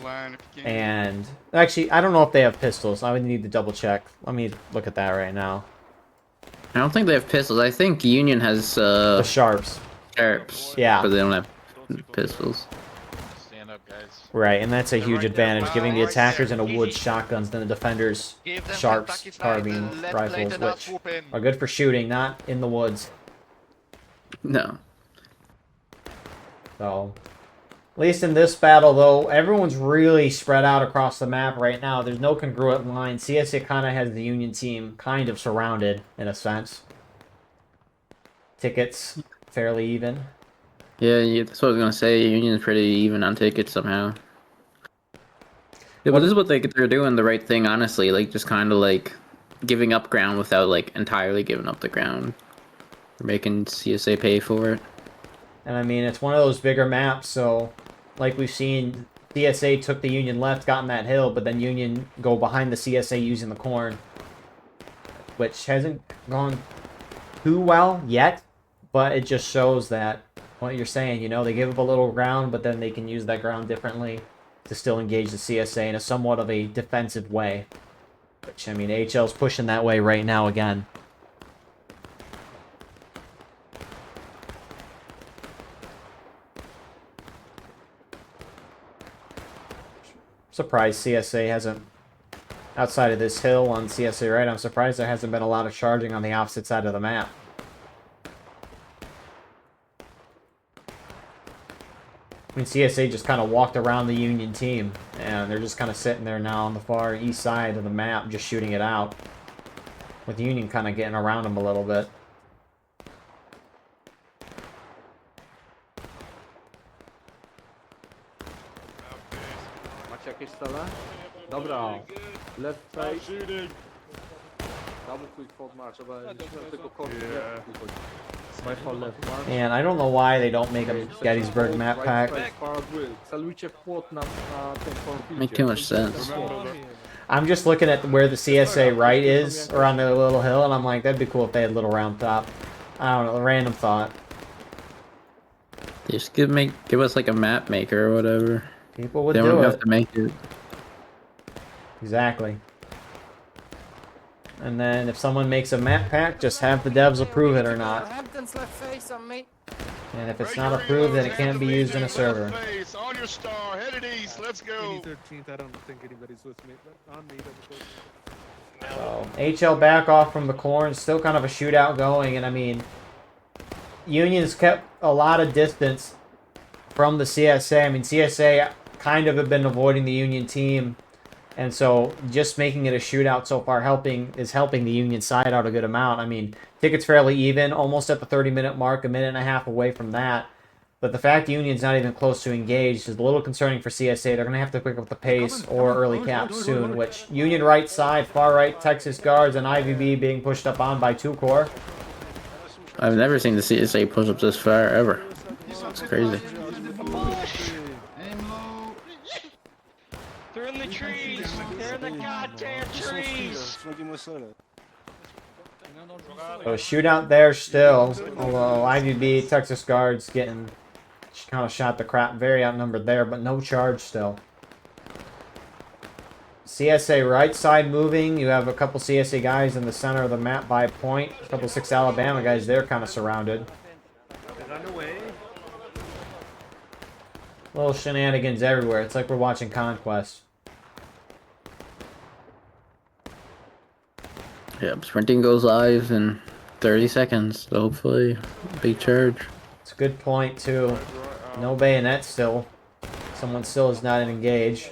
And actually, I don't know if they have pistols. I would need to double check. Let me look at that right now. I don't think they have pistols. I think Union has the sharps. Sharps. Yeah. But they don't have pistols. Stand up, guys. Right, and that's a huge advantage, giving the attackers in a woods shotguns than the defenders sharps, carbine, rifles, which are good for shooting, not in the woods. No. So, at least in this battle, though, everyone's really spread out across the map right now. There's no congruent line. CSA kind of has the Union team kind of surrounded, in a sense. Tickets, fairly even. Yeah, that's what I was going to say. Union's pretty even on tickets somehow. Yeah, but this is what they're doing the right thing, honestly. Like, just kind of, like, giving up ground without, like, entirely giving up the ground. They're making CSA pay for it. And I mean, it's one of those bigger maps, so like we've seen, CSA took the Union left, got in that hill, but then Union go behind the CSA using the corn, which hasn't gone too well yet, but it just shows that what you're saying, you know, they give up a little ground, but then they can use that ground differently to still engage the CSA in a somewhat of a defensive way, which, I mean, AHL's pushing that way right now again. Surprised CSA hasn't, outside of this hill on CSA right, I'm surprised there hasn't been a lot of charging on the opposite side of the map. I mean, CSA just kind of walked around the Union team, and they're just kind of sitting there now on the far east side of the map, just shooting it out, with Union kind of getting around them a little bit. jakieś cele? Dobra. Left face. Double quick forward march, aber nicht tylko kort. Zweifach left march. And I don't know why they don't make a Gettysburg map pack. Celujcie w płot na ten forward. Make too much sense. I'm just looking at where the CSA right is, or on the little hill, and I'm like, that'd be cool if they had a little round top. I don't know, a random thought. Just give us like a map maker or whatever. People would They do don't it. have to make it. Exactly. And then if someone makes a map pack, just have the devs approve it or not. Hampton's left face on me. And if it's not approved, then it can't be used in a server. On your star, headed east, let's go. 13th, I don't think anybody's with me, but on me, So, HL back off from the corn, still kind of a shootout going, and I mean, Union's kept a lot of distance from the CSA. I mean, CSA kind of have been avoiding the Union team, and so just making it a shootout so far is helping the Union side out a good amount. I mean, tickets fairly even, almost at the 30-minute mark, a minute and a half away from that. But the fact Union's not even close to engaged is a little concerning for CSA. They're going to have to pick up the pace or early cap soon, which Union right side, far right Texas Guards, and IVB being pushed up on by 2 Corps. I've never seen the CSA push up this far ever. It's crazy. They're in the trees. They're in the goddamn trees. So shootout there still, although IVB, Texas Guards getting kind of shot the crap, very outnumbered there, but no charge still. CSA right side moving. You have a couple CSA guys in the center of the map by a point. A couple 6 Alabama guys there kind of surrounded. Little shenanigans everywhere. It's like we're watching Conquest. Yep, sprinting goes live in 30 seconds, so hopefully big charge. It's a good point too. No bayonet still. Someone still is not engaged.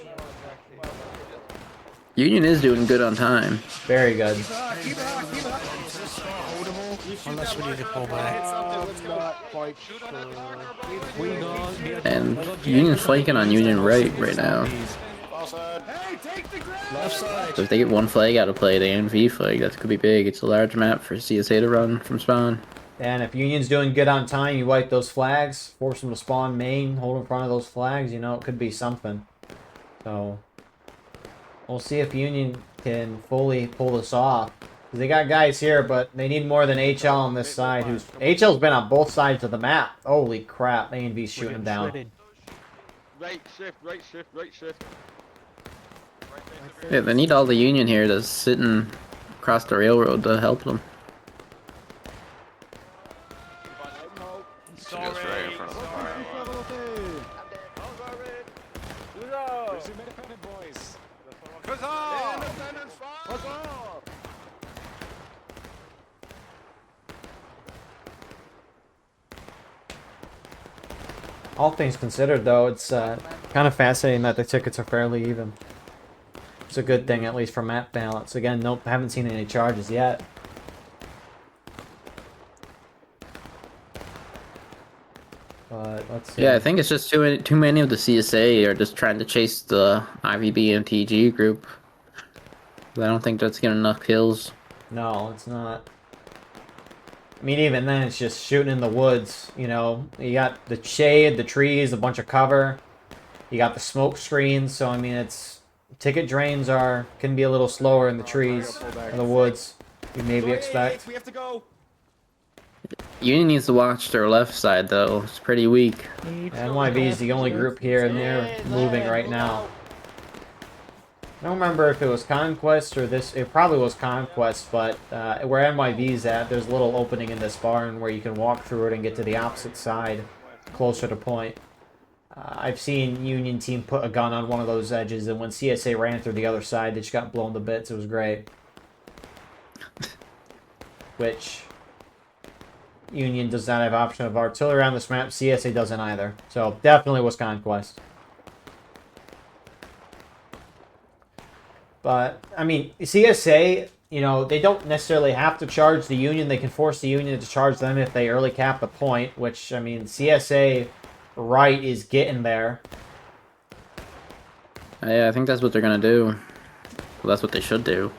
Union is doing good on time. Very good. Unless we need to pull back. And Union's flanking on Union right now. So if they get one flag out of play, the ANV flag, that could be big. It's a large map for CSA to run from spawn. And if Union's doing good on time, you wipe those flags, force them to spawn main, hold in front of those flags, you know, it could be something. So, we'll see if Union can fully pull this off. Because they got guys here, but they need more than HL on this side. HL's been on both sides of the map. Holy crap, ANV's shooting them down. Right shift, right shift, right shift. Yeah, they need all the Union here that's sitting across the railroad to help them. All things considered, though, it's kind of fascinating that the tickets are fairly even. It's a good thing, at least for map balance. Again, nope, haven't seen any charges yet. But let's see. Yeah, I think it's just too many of the CSA are just trying to chase the IVB and TG group. I don't think that's getting enough kills. No, it's not. I mean, even then, it's just shooting in the woods, you know. You got the shade, the trees, a bunch of cover. You got the smoke screens, so I mean, it's... Ticket drains can be a little slower in the trees, in the woods, you maybe expect. We have to go. Union needs to watch their left side, though. It's pretty weak. NYV is the only group here, and they're moving right now. I don't remember if it was Conquest or this. It probably was Conquest, but where NYV's at, there's a little opening in this barn where you can walk through it and get to the opposite side, closer to point. I've seen Union team put a gun on one of those edges, and when CSA ran through the other side, they just got blown to bits. It was great. Which Union does not have option of artillery on this map. CSA doesn't either. So definitely was Conquest. But, I mean, CSA, you know, they don't necessarily have to charge the Union. They can force the Union to charge them if they early cap the point, which, I mean, CSA right is getting there. Yeah, I think that's what they're gonna do. Well, that's what they should do.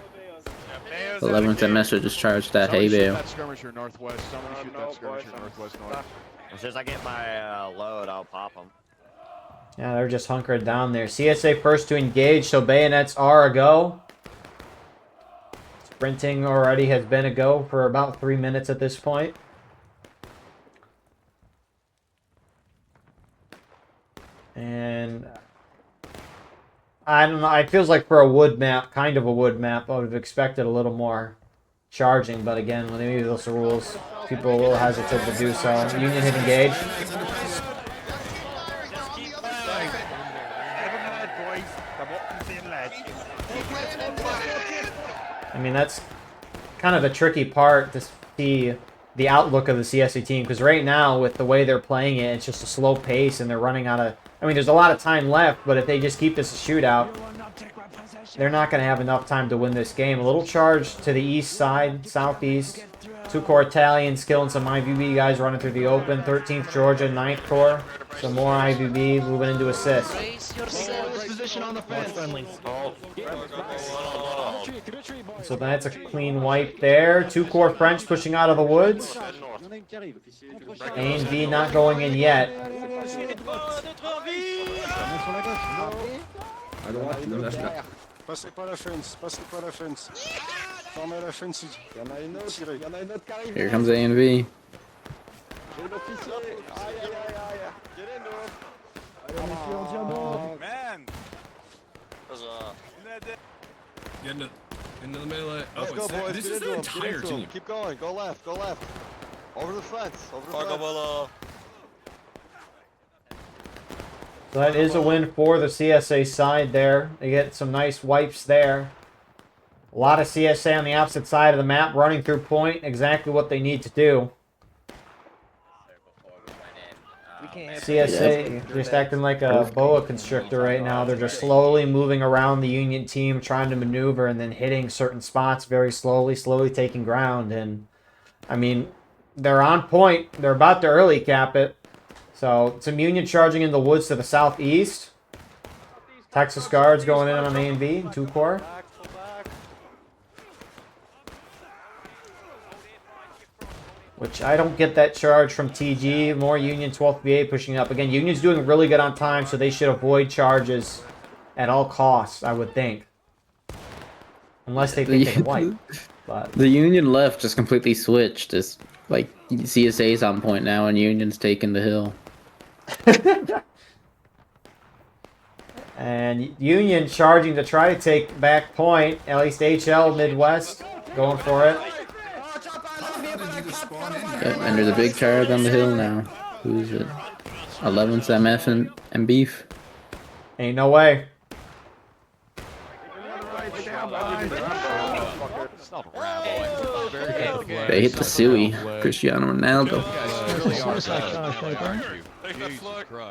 11th MS should just charge that hay bale. That skirmisher northwest. Somebody shoot that skirmisher northwest north. As soon as I get my load, I'll pop them. Yeah, they're just hunkered down there. CSA first to engage, so bayonets are a go. Sprinting already has been a go for about 3 minutes at this point. And I don't know, it feels like for a wood map, kind of a wood map, I would have expected a little more charging, but again, when they use those rules, people are a little hesitant to do so. Union hit engage. I mean, that's kind of the tricky part to see the outlook of the CSA team, because right now, with the way they're playing it, it's just a slow pace, and they're running out of... I mean, there's a lot of time left, but if they just keep this a shootout, they're not going to have enough time to win this game. A little charge to the east side, southeast. 2 Corps Italians killing some IVB guys running through the open. 13th Georgia, 9th Corps. Some more IVB moving into assist. So that's a clean wipe there. 2 Corps French pushing out of the woods. A and B not going in yet. Passez pas la fence, passez pas la fence. Formez la fence. Il y en a une autre, il y en a une autre qui arrive. Here comes A and B. Man! Get into the melee. Let's go, boys. This Get is into their him, get entire into him. team. Keep going. Go left. Go left. Over the fence. Over the fence. So that is a win for the CSA side there. They get some nice wipes there. A lot of CSA on the opposite side of the map running through point. Exactly what they need to do. CSA just acting like a boa constrictor right now. They're just slowly moving around the Union team, trying to maneuver and then hitting certain spots very slowly, taking ground. And, I mean, they're on point. They're about to early cap it. So, some Union charging in the woods to the southeast. Texas Guards going in on A and B, 2 Corps. Which I don't get that charge from TG. More Union 12th VA pushing up. Again, Union's doing really good on time, so they should avoid charges at all costs, I would think. Unless they think they can wipe. But the Union left just completely switched. It's like CSA's on point now and Union's taking the hill. And Union charging to try to take back point. At least HL Midwest going for it. Yep, and there's a big charge on the hill now. Who's it? 11th MF and Beef. Ain't no way. They hit the Suey. Cristiano Ronaldo.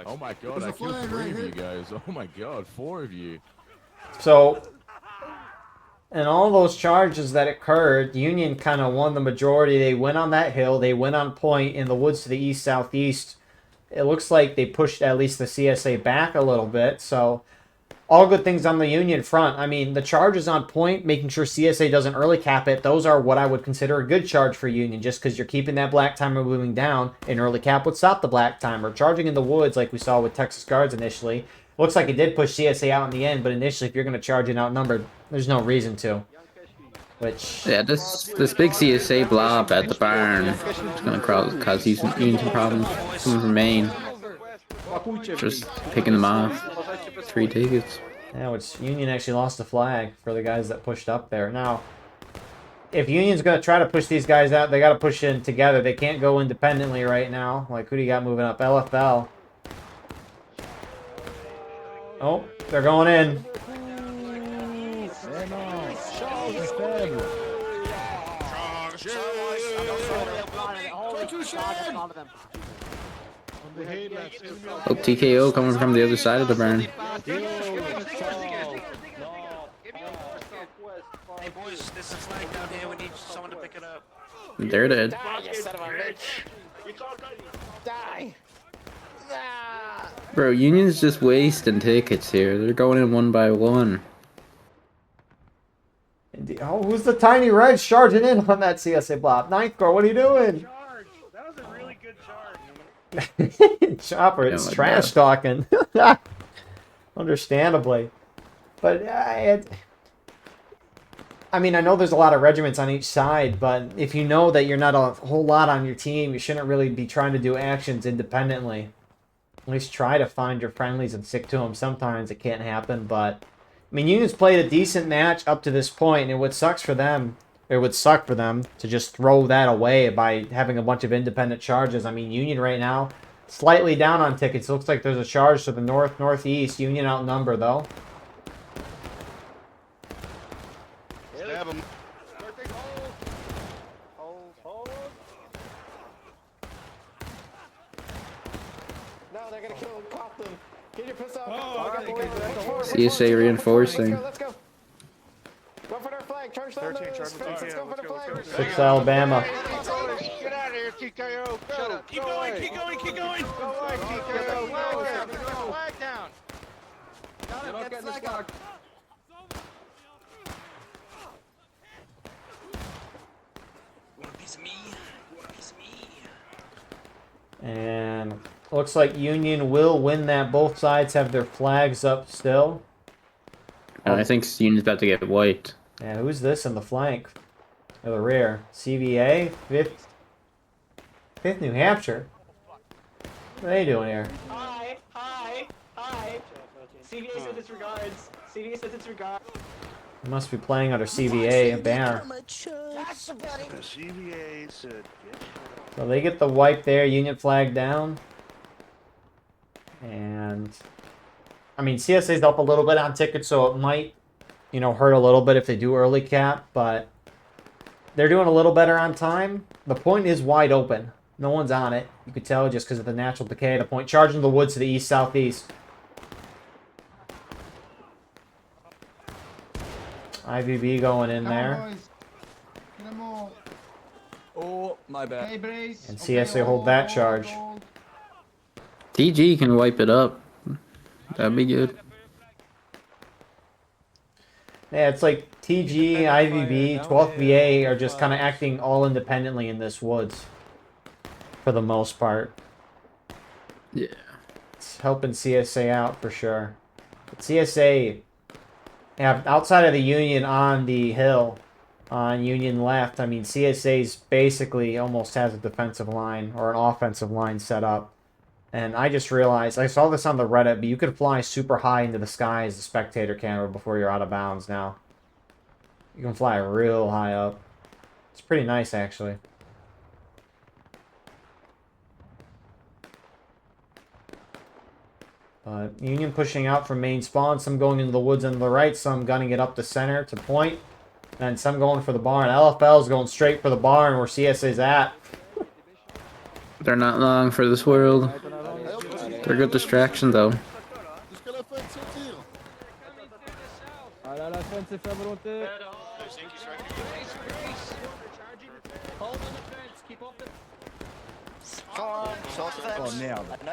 Oh my god, I killed 3 of you guys. Oh my god, 4 of you. So, in all those charges that occurred, Union kind of won the majority. They went on that hill. They went on point in the woods to the east-southeast. It looks like they pushed at least the CSA back a little bit. So, all good things on the Union front. I mean, the charges on point, making sure CSA doesn't early cap it, those are what I would consider a good charge for Union, just because you're keeping that black timer moving down. An early cap would stop the black timer. Charging in the woods, like we saw with Texas Guards initially, looks like it did push CSA out in the end, but initially, if you're going to charge it outnumbered, there's no reason to. Which... Yeah, this big CSA blob at the barn is going to cause Union some problems. Coming from Maine. Just picking them off. 3 tickets. Yeah, which Union actually lost a flag for the guys that pushed up there. Now, if Union's going to try to push these guys out, they got to push in together. They can't go independently right now. Like, who do you got moving up? LFL. Oh, they're going in. Oh, TKO coming from the other side of the burn. Hey boys, there's a flag down here. We need someone to pick it up. They're dead. Die, you son of a bitch! Die! Bro, Union's just wasting tickets here. They're going in one by one. Oh, who's the tiny red charging in on that CSA block? Ninth Corps, what are you doing? Charge. That was a really good charge. Chopper, Yeah, it's like trash talking. Understandably. But I mean, I know there's a lot of regiments on each side, but if you know that you're not a whole lot on your team, you shouldn't really be trying to do actions independently. At least try to find your friendlies and stick to them. Sometimes it can't happen, but I mean, Union's played a decent match up to this point, and what sucks for them, it would suck for them to just throw that away by having a bunch of independent charges. I mean, Union right now, slightly down on tickets. Looks like there's a charge to the northeast. Union outnumbered, though. Stab him. No, they're gonna kill Coughlin. Get your piss off. CSA reinforcing. Let's go. Go for their flag. Charge them. Let's go for the flag. 6 Alabama. Get out of here, TKO. Go. Keep going, keep going, keep going. Go away, TKO. Flag down. Get the flag down. You're not getting this flag. And looks like Union will win that. Both sides have their flags up still. And I think Union's about to get wiped. Yeah, who's this in the flank? Or the rear? CVA? 5th New Hampshire? What are they doing here? Hi. CVA says its regards. CVA says its regards. They must be playing under CVA, a banner. CVA said. So they get the wipe there, Union flag down. And I mean, CSA's up a little bit on tickets, so it might, you know, hurt a little bit if they do early cap, but they're doing a little better on time. The point is wide open. No one's on it. You could tell just because of the natural decay of the point. Charging the woods to the east-southeast. IVB going in there. Oh, my bad. And CSA hold that charge. TG can wipe it up. That'd be good. Yeah, it's like TG, IVB, 12th VA are just kind of acting all independently in this woods. For the most part. Yeah. It's helping CSA out for sure. But CSA, yeah, outside of the Union on the hill, on Union left, I mean, CSA's basically almost has a defensive line or an offensive line set up. And I just realized, I saw this on the Reddit, but you could fly super high into the sky as a spectator camera before you're out of bounds now. You can fly real high up. It's pretty nice, actually. But Union pushing out from main spawn, some going into the woods on the right, some gunning it up the center to point, and some going for the barn. LFL's going straight for the barn where CSA's at. They're not long for this world. They're a good distraction, though. Oh merde.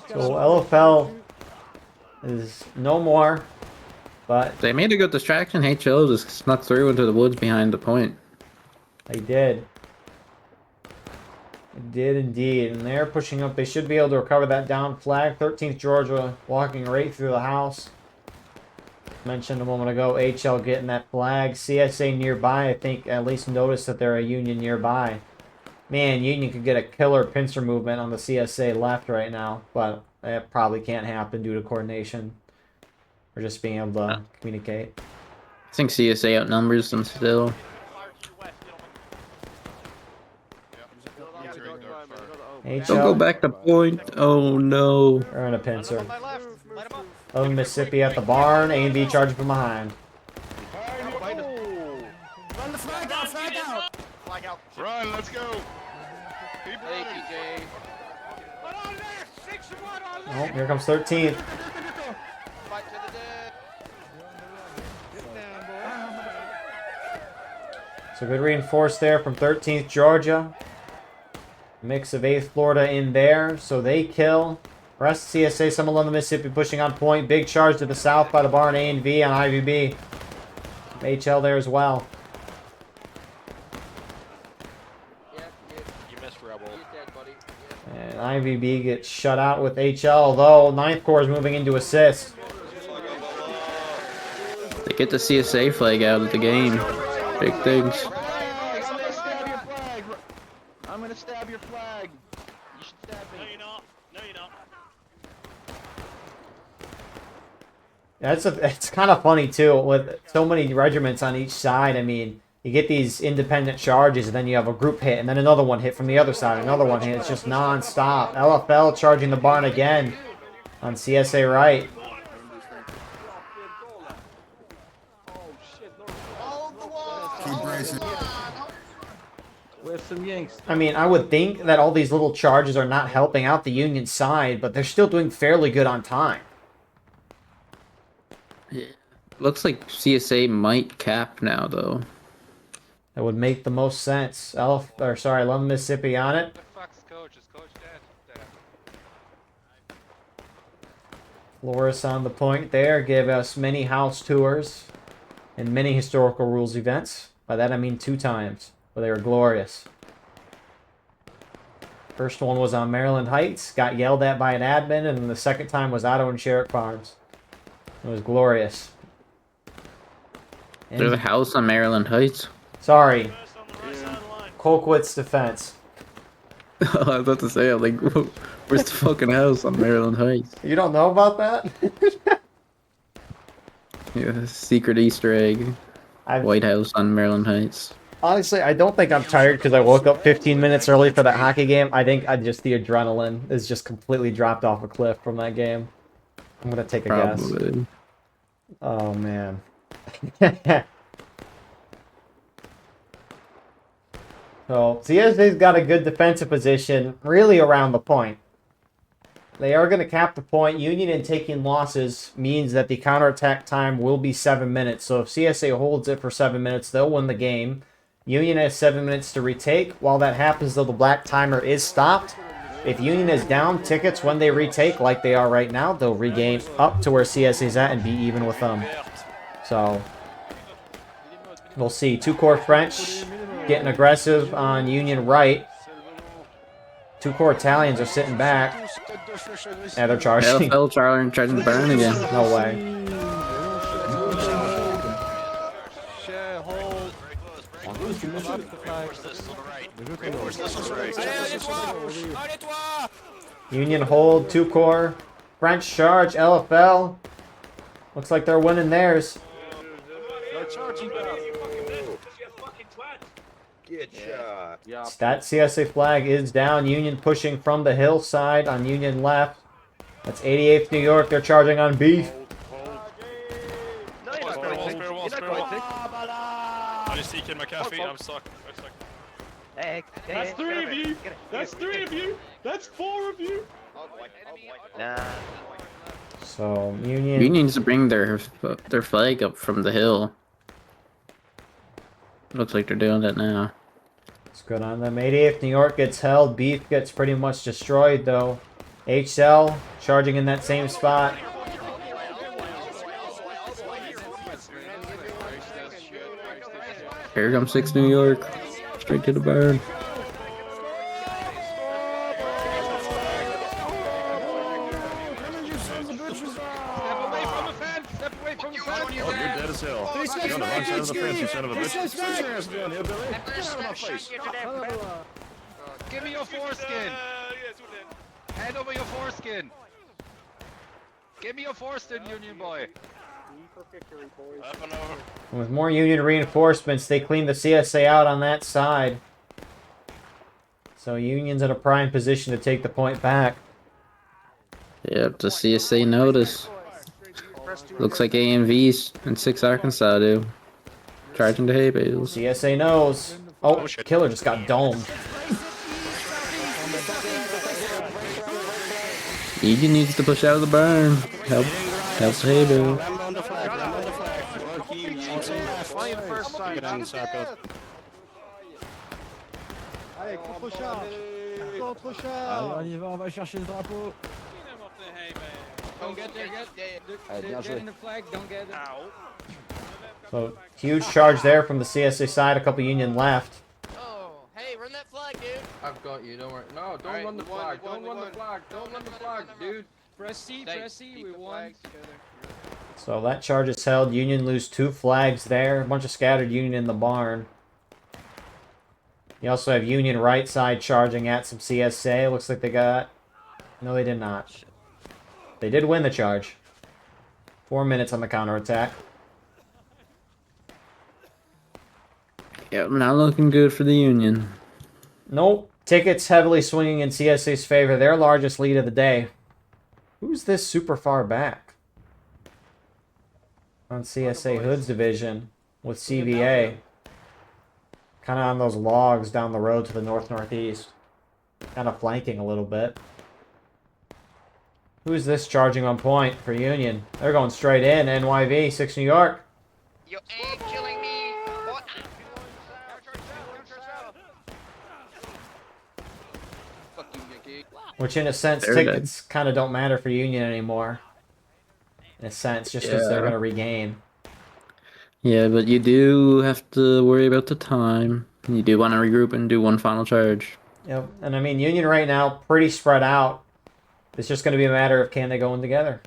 So LFL is no more, but They made a good distraction. HL just snuck through into the woods behind the point. they did. They did indeed, and they're pushing up. They should be able to recover that down flag. 13th Georgia walking right through the house. Mentioned a moment ago, HL getting that flag. CSA nearby, I think at least noticed that they're a Union nearby. Man, Union could get a killer pincer movement on the CSA left right now, but that probably can't happen due to coordination or just being able to communicate. I think CSA outnumbers them still. HL, Don't go back to point. Oh no. they're in a pincer. Oh, Mississippi at the barn. A and B charging from behind. Run the flag out, flag out. Flag out. Run, let's go. Keep Hey, running. TJ. Oh, here comes 13th. Fight to the death. So good reinforce there from 13th Georgia. Mix of 8th Florida in there, so they kill. Rest CSA, some along the Mississippi pushing on point. Big charge to the south by the barn A and V on IVB. HL there as well. You missed, Rebel. And IVB gets shut out with HL, although 9th Corps is moving into assist. They get the CSA flag out of the game. Big things. I'm gonna stab your flag. You should stab me. No, you're not. No, you're not. Yeah, it's kind of funny too with so many regiments on each side. I mean, you get these independent charges, and then you have a group hit, and then another one hit from the other side, another one hit. It's just non-stop. LFL charging the barn again on CSA right. Where's some yanks? I mean, I would think that all these little charges are not helping out the Union side, but they're still doing fairly good on time. Yeah. Looks like CSA might cap now, though. That would make the most sense. Love Mississippi on it. The fuck's coach? Is coach dead? Flores on the point there. Gave us many house tours and many historical rules events. By that I mean 2 times. But they were glorious. First one was on Maryland Heights. Got yelled at by an admin. And the second time was Otto and Sherrick Farms. It was glorious. There's a house on Maryland Heights. Sorry. Colquitt's defense. I was about to say, I'm like, where's the fucking house on Maryland Heights? You don't know about that? Yeah, secret Easter egg. White House on Maryland Heights. Honestly, I don't think I'm tired because I woke up 15 minutes early for that hockey game. I think the adrenaline is just completely dropped off a cliff from that game. I'm going to take a guess. Oh, man. So, CSA's got a good defensive position really around the point. They are going to cap the point. Union in taking losses means that the counterattack time will be 7 minutes. So if CSA holds it for 7 minutes, they'll win the game. Union has 7 minutes to retake. While that happens, though, the black timer is stopped. If Union is down tickets when they retake, like they are right now, they'll regain up to where CSA's at and be even with them. So, we'll see. 2 Corps French getting aggressive on Union right. 2 Corps Italians are sitting back. Yeah, they're charging. LFL charging the burn again. No way. Union hold, 2 Corps. French charge, LFL. Looks like they're winning theirs. Get shot. That CSA flag is down. Union pushing from the hillside on Union left. That's 88th New York. They're charging on beef. I just seek in my cafe. I'm stuck. That's 3 of you. That's 3 of you. That's 4 of you. So Union needs to bring their flag up from the hill. Looks like they're doing that now. It's good on them. 88th New York gets held. Beef gets pretty much destroyed though. HL charging in that same spot. Here comes 6 New York. Straight to the burn. Oh, you're dead as hell. You're on the wrong side of the fence, you son of a bitch. Sit your ass down, hillbilly. Get out of my face. Give me your foreskin. Hand over your foreskin. Give me your foreskin, Union boy. With more Union reinforcements, they clean the CSA out on that side. So Union's in a prime position to take the point back. Yep, the CSA notice. Looks like AMVs and 6 Arkansas do. Charging the hay bales. CSA knows. Oh, Killer just got domed. Union needs to push out of the burn. Help the hay bale. Get in the circle. Allez, on y va, on va chercher le drapeau. Don't get there, get in the flag, don't get it. So, huge charge there from the CSA side. A couple Union left. Oh, hey, run that flag, dude. I've got you. Don't worry. No, don't run the flag. Don't run the flag. Don't run the flag, dude. Press C, we won. So that charge is held. Union lose 2 flags there. A bunch of scattered Union in the barn. You also have Union right side charging at some CSA. Looks like they got... No, they did not. They did win the charge. 4 minutes on the counterattack. Yep, not looking good for the Union. Nope. Tickets heavily swinging in CSA's favor. Their largest lead of the day. Who's this super far back? On CSA Hood's division with CVA. Kind of on those logs down the road to the north-northeast. Kind of flanking a little bit. Who's this charging on point for Union? They're going straight in. NYV, 6 New York. You ain't killing me. What? Fuck you, Mickey. Which in a sense, They're tickets kind of don't matter for Union anymore. In a sense, just because they're going to regain. Yeah, but you do have to worry about the time. You do want to regroup and do one final charge. Yep. And I mean, Union right now, pretty spread out. It's just going to be a matter of can they go in together.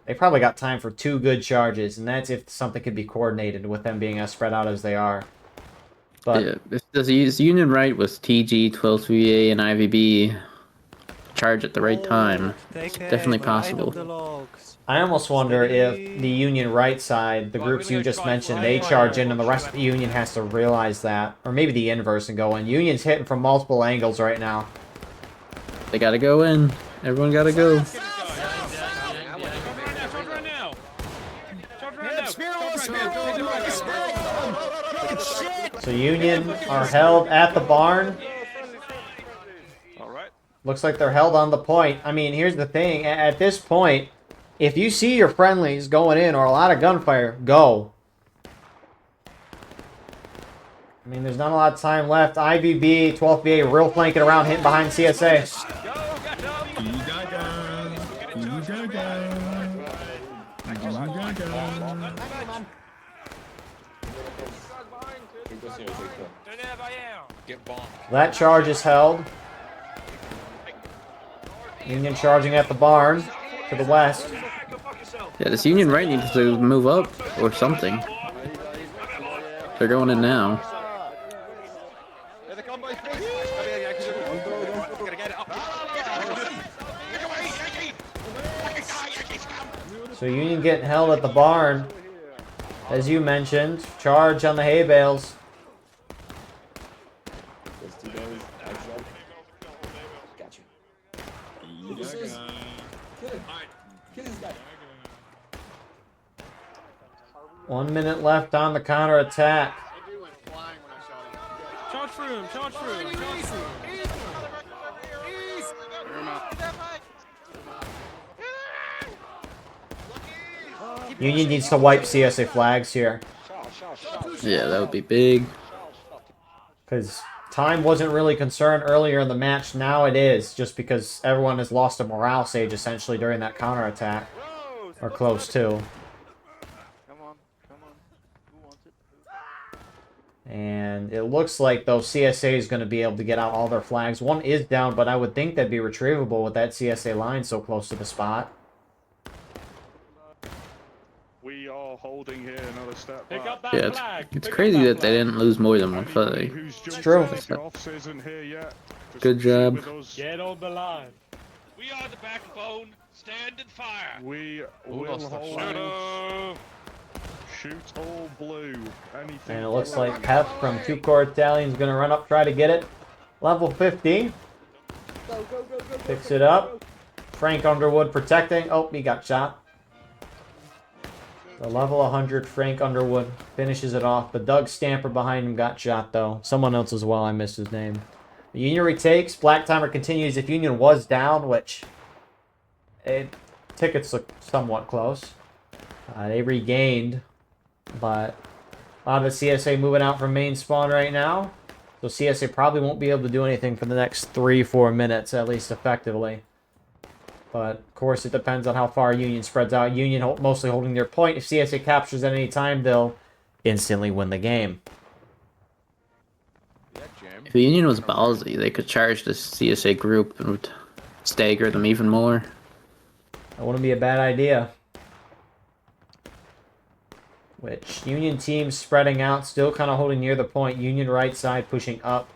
They probably got time for 2 good charges, and that's if something could be coordinated with them being as spread out as they are. But yeah, if this Union right with TG, 12th VA, and IVB charge at the right time, it's definitely possible. I almost wonder if the Union right side, the groups you just mentioned, they charge in and the rest of the Union has to realize that. Or maybe the inverse and go in. Union's hitting from multiple angles right now. They gotta go in. Everyone gotta go. So Union are held at the barn. Alright. Looks like they're held on the point. I mean, here's the thing. At this point, if you see your friendlies going in or a lot of gunfire, go. I mean, there's not a lot of time left. IVB, 12th VA, real flanking around, hitting behind CSA. That charge is held. Union charging at the barn to the west. Yeah, this Union right needs to move up or something. They're going in now. So Union getting held at the barn. As you mentioned, charge on the hay bales. One minute left on the counterattack. Charge through him, charge through him, charge through him. Union needs to wipe CSA flags here. Yeah, that would be big. Because time wasn't really concerned earlier in the match. Now it is, just because everyone has lost a morale sage essentially during that counterattack. Or close to. And it looks like, though, CSA is going to be able to get out all their flags. One is down, but I would think that'd be retrievable with that CSA line so close to the spot. We are holding here another step Pick back. up that Yeah, flag. it's Pick crazy up that they didn't lose more than one flag. It's true. Isn't here yet. Just Good job. with us. Get on the line. We are the backbone. Stand and fire. We will lost the hold. shooter. Shoot all blue. Anything. And it looks like Pep from 2 Corps Italian is going to run up, try to get it. Level 50. Picks it up. Frank Underwood protecting. Oh, he got shot. The level 100 Frank Underwood finishes it off. The Doug Stamper behind him got shot, though. Someone else as well. I missed his name. The Union retakes. Black Timer continues. If Union was down, which tickets look somewhat close. They regained, but a lot of the CSA moving out from main spawn right now. So CSA probably won't be able to do anything for the next 3-4 minutes, at least effectively. But, of course, it depends on how far Union spreads out. Union mostly holding their point. If CSA captures at any time, they'll instantly win the game. If the Union was ballsy, they could charge the CSA group and would stagger them even more. That wouldn't be a bad idea. Which, Union team spreading out, still kind of holding near the point. Union right side pushing up.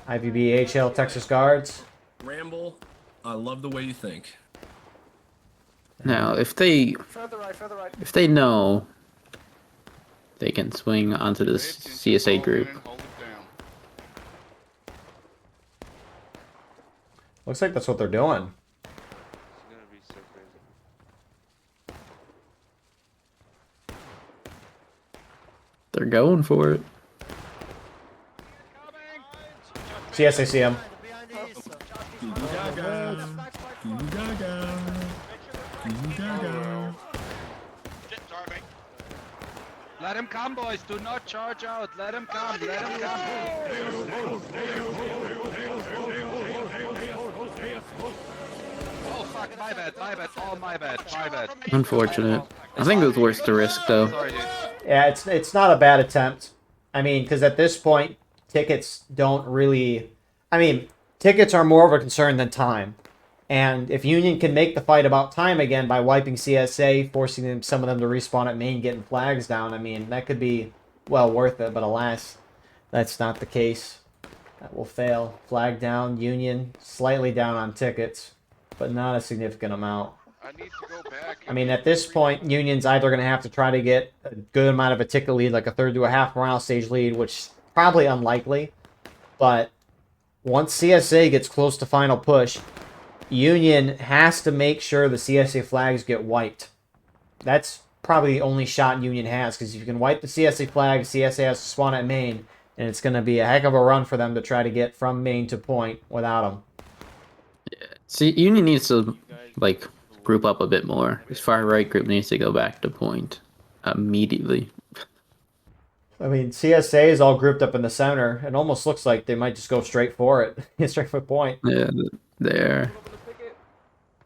IVB, HL, Texas Guards. Ramble, I love the way you think. Now, if they Further right. know they can swing onto this CSA group. Looks like that's what they're doing. They're going for it. CSA see him. Let him come, boys. Do not charge out. Let him come. Let him come. Oh, fuck. My bad. My bad. Oh, my bad. My bad. Unfortunate. I think it was worth the risk, though. Sorry, dude. Yeah, it's not a bad attempt. I mean, because at this point, tickets don't really... I mean, tickets are more of a concern than time. And if Union can make the fight about time again by wiping CSA, forcing some of them to respawn at main, getting flags down, I mean, that could be, well, worth it. But alas, that's not the case. That will fail. Flag down, Union slightly down on tickets, but not a significant amount. I need to go back. I mean, at this point, Union's either going to have to try to get a good amount of a ticket lead, like a third to a half morale stage lead, which is probably unlikely. But once CSA gets close to final push, Union has to make sure the CSA flags get wiped. That's probably the only shot Union has, because if you can wipe the CSA flag, CSA has to spawn at main, and it's going to be a heck of a run for them to try to get from main to point without them. Yeah. See, Union needs to, like, group up a bit more. This far right group needs to go back to point immediately. I mean, CSA is all grouped up in the center. It almost looks like they might just go straight for it. Straight for point. Yeah, there.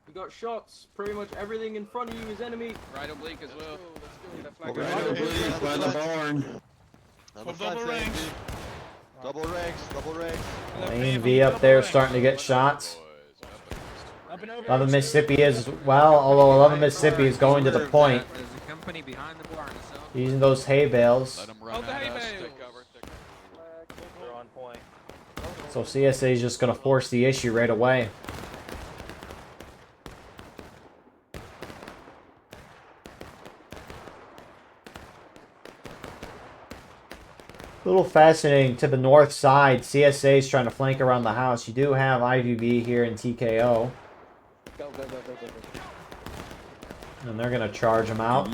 You got shots. Pretty much everything in front of you is enemy. Right oblique as well. Right oblique by the barn. Double ranks. Double ranks. Lane V up there starting to get shots. 11 Mississippi is, well, although 11 Mississippi is going to the point. Using those hay bales. So CSA is just going to force the issue right away. A little fascinating to the north side. CSA is trying to flank around the house. You do have IVB here in TKO. And they're going to charge him out.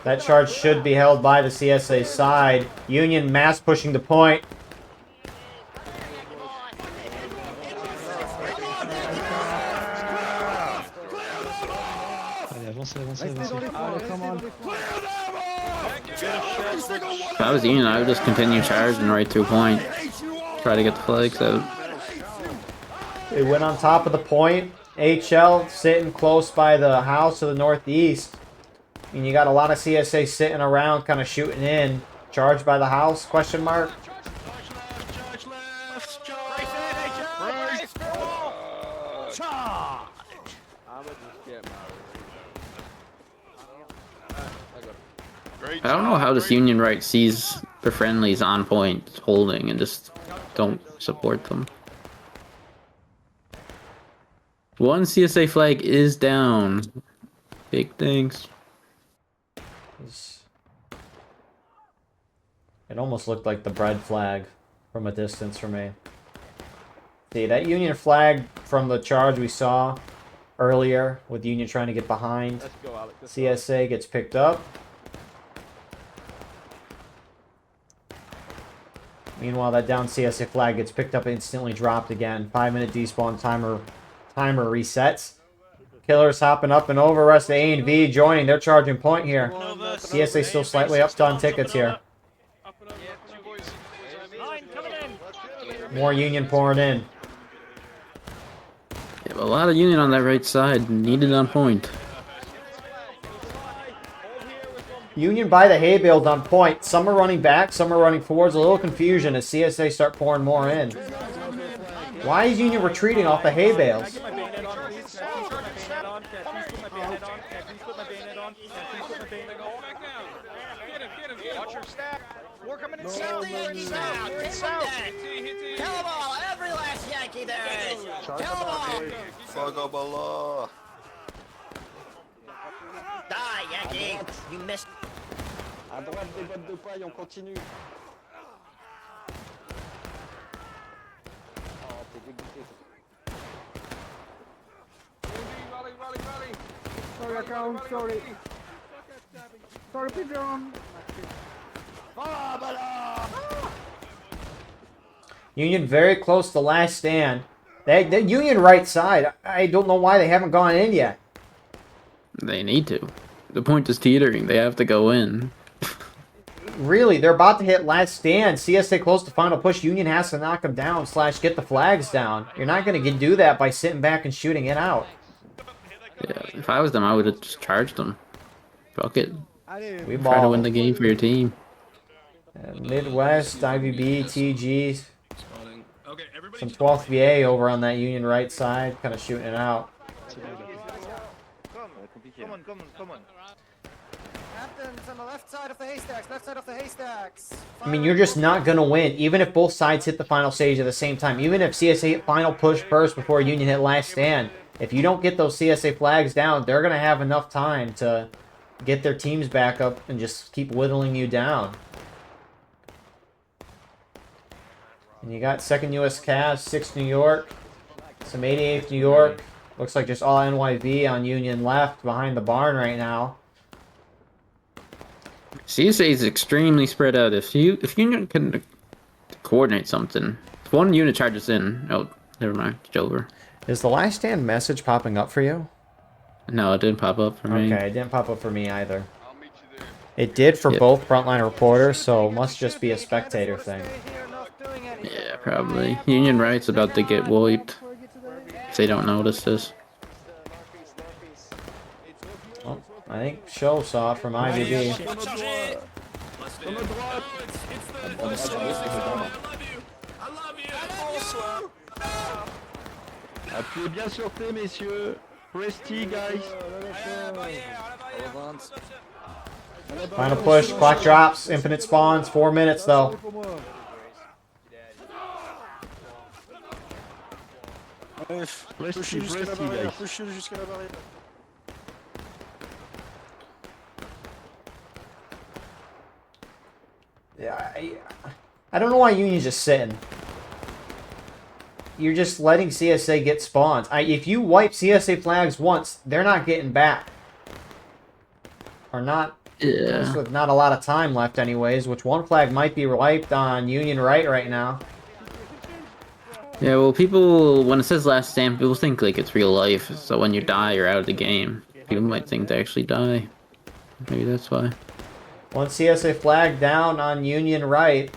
That charge should be held by the CSA side. Union mass pushing the point. If I was Union, I would just continue charging right through point. Try to get the flags out. They went on top of the point. HL sitting close by the house to the northeast. And you got a lot of CSA sitting around, kind of shooting in. Charged by the house? Question mark. I don't know how this Union right sees the friendlies on point holding and just don't support them. One CSA flag is down. Big things. It almost looked like the bread flag from a distance for me. See, that Union flag from the charge we saw earlier with Union trying to get behind. CSA gets picked up. Meanwhile, that down CSA flag gets picked up and instantly dropped again. 5-minute despawn timer resets. Killers hopping up and over. Rest of A and V joining. They're charging point here. CSA still slightly up on tickets here. More Union pouring in. Yeah, but a lot of Union on that right side. Needed on point. Union by the hay bales on point. Some are running back, some are running forwards. A little confusion as CSA start pouring more in. Why is Union retreating off the hay bales? Watch your stack. We're coming in south. South. Kill them all, every last Yankee there is. Kill them all. Fuego below. Die, Yankee. You missed. À droite des bottes de paille, on continue. Oh, t'es dégoûté. Sorry, account, sorry. Sorry, Pigeon. Union very close to last stand. The Union right side, I don't know why they haven't gone in yet. They need to. The point is teetering. They have to go in. Really, they're about to hit last stand. CSA close to final push. Union has to knock them down / get the flags down. You're not going to do that by sitting back and shooting it out. Yeah, if I was them, I would have just charged them. Fuck it. We Try to win the game for your team. Midwest, IVB, TG. Some 12th VA over on that Union right side, kind of shooting it out. Come on. Captains on the left side of the haystacks, I mean, you're just not going to win, even if both sides hit the final stage at the same time. Even if CSA hit final push first before Union hit last stand. If you don't get those CSA flags down, they're going to have enough time to get their teams back up and just keep whittling you down. And you got 2nd U.S. Cavs, 6th New York, some 88th New York. Looks like just all NYV on Union left behind the barn right now. CSA is extremely spread out. If Union can coordinate something, if one unit charges in, oh, never mind, it's over. Is the last stand message popping up for you? No, it didn't pop up for me. Okay, it didn't pop up for me either. It did for both frontline reporters, so it must just be a spectator thing. Yeah, probably. Union right's about to get wiped. If they don't notice this. Well, I think Show saw it from IVB. Appuyez bien sur T, messieurs. Press T, guys. Final push, clock drops, infinite spawns, 4 minutes though. Push jusqu'à la barrière. Yeah, I don't know why Union's just sitting. You're just letting CSA get spawns. If you wipe CSA flags once, they're not getting back. Or not. Yeah. With not a lot of time left anyways, which one flag might be wiped on Union right now. Yeah, well, people, when it says last stand, people think like it's real life. So when you die, you're out of the game. People might think they actually die. Maybe that's why. One CSA flag down on Union right.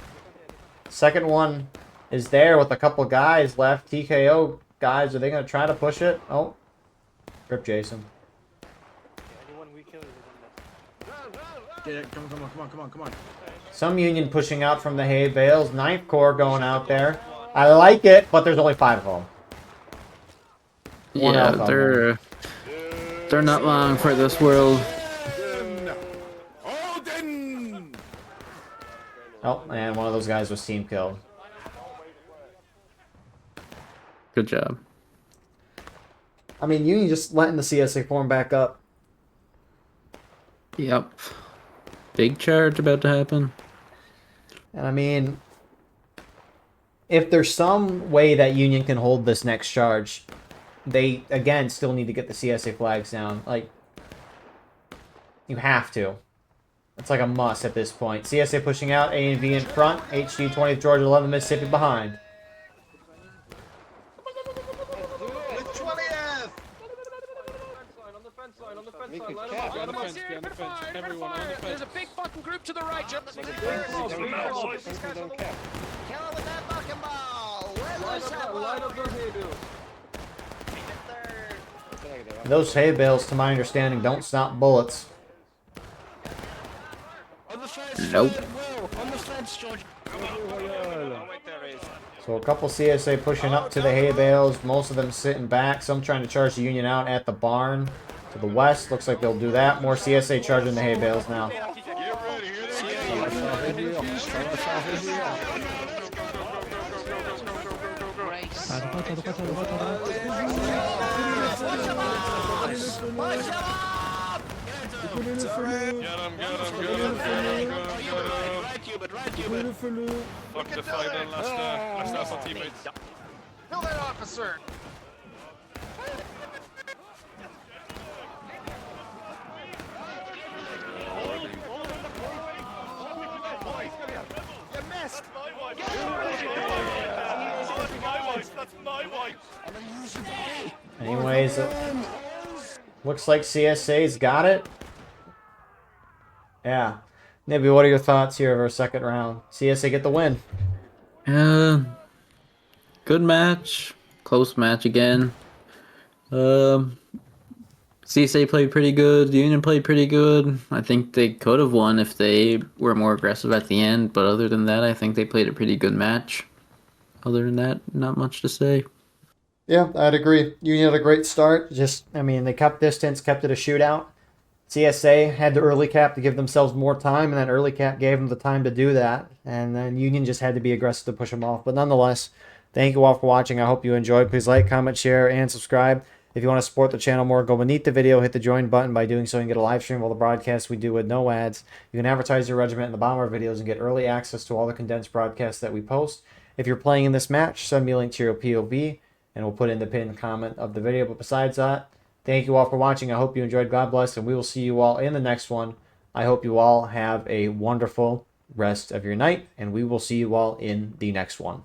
Second one is there with a couple guys left. TKO guys, are they going to try to push it? Oh. Rip Jason. Yeah, come on. Some Union pushing out from the hay bales. 9th Corps going out there. I like it, but there's only 5 of them. Yeah, they're not long for this world. Oh, and one of those guys was team killed. Good job. I mean, Union just letting the CSA form back up. Yep. Big charge about to happen. And I mean, if there's some way that Union can hold this next charge, they, again, still need to get the CSA flags down. Like, you have to. It's like a must at this point. CSA pushing out, A and V in front, HG 20th Georgia 11 Mississippi behind. bit of fire, bit of fire. There's a big fucking group to the right. Jump. Kill him with that fucking ball! Let loose that ball! Those hay bales, to my understanding, don't stop bullets. Nope. So a couple CSA pushing up to the hay bales, most of them sitting back, some trying to charge the Union out at the barn to the west. Looks like they'll do that. More CSA charging the hay bales now. Fuck the fight then, let's have some teammates. Kill that officer! You missed! That's my wife! Anyways, looks like CSA's got it. Yeah. Nibby, what are your thoughts here of our second round? CSA get the win. Good match. Close match again. CSA played pretty good. The Union played pretty good. I think they could have won if they were more aggressive at the end. But other than that, I think they played a pretty good match. Other than that, not much to say. Yeah, I'd agree. Union had a great start. They kept distance, kept it a shootout. CSA had the early cap to give themselves more time, and that early cap gave them the time to do that. And then Union just had to be aggressive to push them off. But nonetheless, thank you all for watching. I hope you enjoyed. Please like, comment, share, and subscribe. If you want to support the channel more, go beneath the video, hit the join button. By doing so, you can get a live stream of all the broadcasts we do with no ads. You can advertise your regiment in the bottom of our videos and get early access to all the condensed broadcasts that we post. If you're playing in this match, send me a link to your POV, and we'll put in the pinned comment of the video. But besides that, thank you all for watching. I hope you enjoyed. God bless, and we will see you all in the next one. I hope you all have a wonderful rest of your night, and we will see you all in the next one.